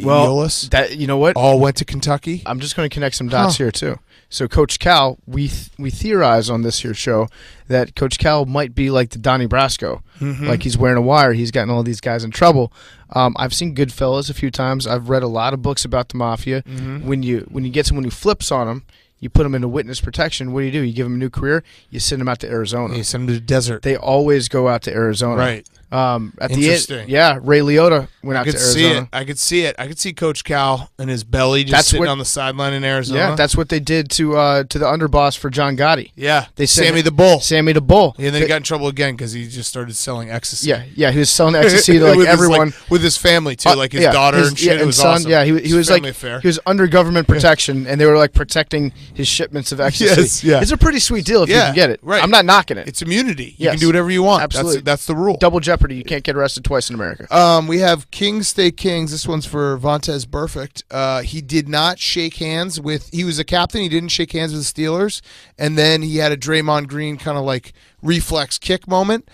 Well, Eolis, you know what? all went to Kentucky. I'm just going to connect some dots here, too. So Coach Cal, we theorize on this here show that Coach Cal might be like the Donnie Brasco. Like he's wearing a wire. He's gotten all these guys in trouble. I've seen Goodfellas a few times. I've read a lot of books about the Mafia. When you get someone who flips on them, you put them into witness protection. What do? You give them a new career. You send them out to Arizona. You send them to the desert. They always go out to Arizona. Right. At Interesting. the end, Ray Liotta went out to Arizona. I could see it. I could see Coach Cal and his belly just sitting on the sideline in Arizona. Yeah, that's what they did to the underboss for John Gotti. Yeah, they Sammy the Bull. Sammy the Bull. And then he got in trouble again because he just started selling ecstasy. Yeah, he was selling ecstasy to like everyone with his family too, like his daughter and shit. It was son. awesome. Yeah, he was like affair. he was under government protection, and they were like protecting his shipments of ecstasy. Yes, yeah. It's a pretty sweet deal if you can get it. Right. I'm not knocking it. It's immunity. You Yes. can do whatever you want. Absolutely. That's the rule. Double jeopardy. You can't get arrested twice in America. We have Kings Stay Kings. This one's for Vontaze Burfict. He did not shake hands with. He was a captain. He didn't shake hands with the Steelers, and then he had a Draymond Green kind of like reflex kick moment.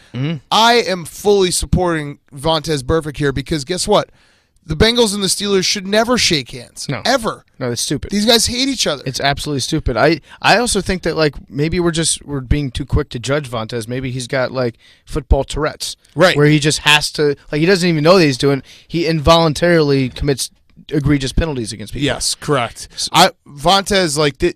I am fully supporting Vontaze Burfict here because guess what? The Bengals and the Steelers should never shake hands. No. Ever. No, that's stupid. These guys hate each other. It's absolutely stupid. I also think that like maybe we're being too quick to judge Vontaze. Maybe he's got like football Tourette's, right? Where he just has to he doesn't even know that he's doing. He involuntarily commits egregious penalties against people. Yes, correct. Vontaze the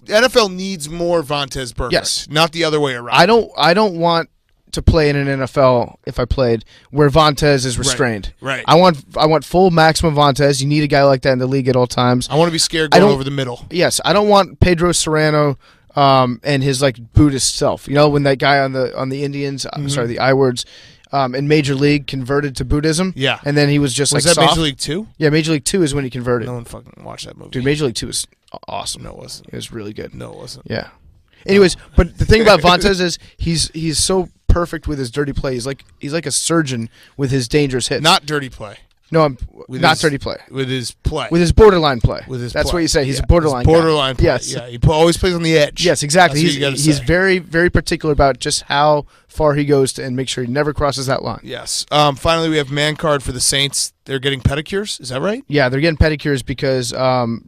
NFL needs more Vontaze Burfict. Yes, not the other way around. I don't want to play in an NFL if I played where Vontaze is restrained. Right. I want full maximum Vontaze. You need a guy like that in the league at all times. I want to be scared going over the middle. Yes, I don't want Pedro Serrano and his like Buddhist self. You know, when that guy on the Indians, sorry, the I-words in Major League converted to Buddhism. Yeah. And then he was just was like that soft. Major League 2? Yeah, Major League 2 is when he converted. No one fucking watched that movie. Dude, Major League 2 is awesome. No, it wasn't. It was really good. No, it wasn't. Yeah. Anyways, but the thing about Vontaze is he's so perfect with his dirty play. He's like a surgeon with his dangerous hits. Not dirty play. No, not dirty play. With his play. With his borderline play. That's what you say. He's a borderline guy. Borderline play. Yes. Yeah, he always plays on the edge. Yes, exactly. That's He's very, very particular about just how far he goes and make sure he never crosses that line. Yes. Finally, we have man card for the Saints. They're getting pedicures. Is that right? Yeah, they're getting pedicures because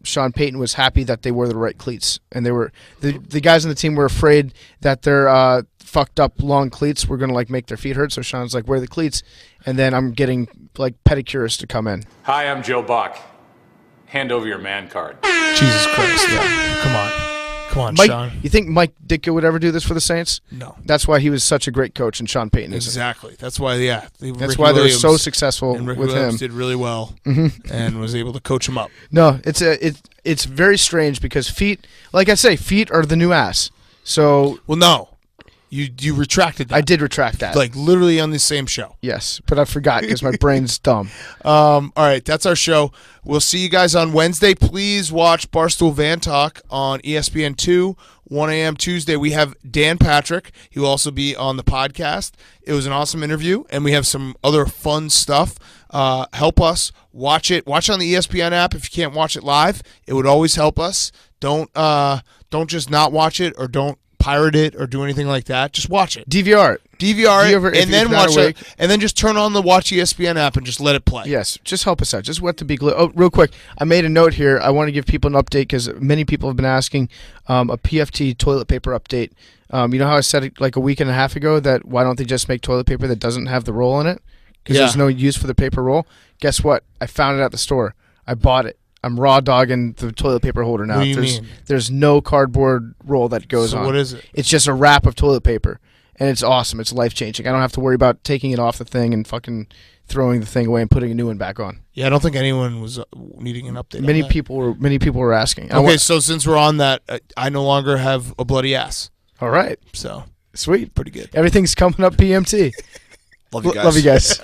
Sean Payton was happy that they wore the right cleats, and they were the guys on the team were afraid that their fucked up long cleats were going to like make their feet hurt. So Sean's like, wear the cleats, and then I'm getting like pedicurists to come in. Hi, I'm Joe Buck. Hand over your man card. Jesus Christ! Yeah, come on, Mike, Sean. You think Mike Ditka would ever do this for the Saints? No. That's why he was such a great coach, and Sean Payton isn't. Exactly. That's why. Yeah. That's why they're so successful and Rick with Williams him. did really well and was able to coach him up. No, it's very strange because feet, like I say, feet are the new ass. So no. You retracted that. I did retract that. Like literally on the same show. Yes, but I forgot because my brain's dumb. All right, that's our show. We'll see you guys on Wednesday. Please watch Barstool Van Talk on ESPN2, 1 a.m. Tuesday. We have Dan Patrick. He will also be on the podcast. It was an awesome interview, and we have some other fun stuff. Help us. Watch it. Watch it on the ESPN app if you can't watch it live. It would always help us. Don't just not watch it or don't pirate it or do anything like that. Just watch it. DVR it. And then watch it. And then just turn on the Watch ESPN app and just let it play. Yes, just help us out. Just wet the beak. Oh, real quick, I made a note here. I want to give people an update because many people have been asking a PFT toilet paper update. You know how I said it like a week and a half ago that why don't they just make toilet paper that doesn't have the roll in it? Because there's no use for the paper roll. Guess what? I found it at the store. I bought it. I'm raw dogging the toilet paper holder now. What do you mean? There's no cardboard roll that goes on. So what is it? It's just a wrap of toilet paper, and it's awesome. It's life-changing. I don't have to worry about taking it off the thing and fucking throwing the thing away and putting a new one back on. Yeah, I don't think anyone was needing an update. Many people were asking. Okay, so since we're on that, I no longer have a bloody ass. All right. So sweet. Pretty good. Everything's coming up PMT. Love you guys. Love you guys.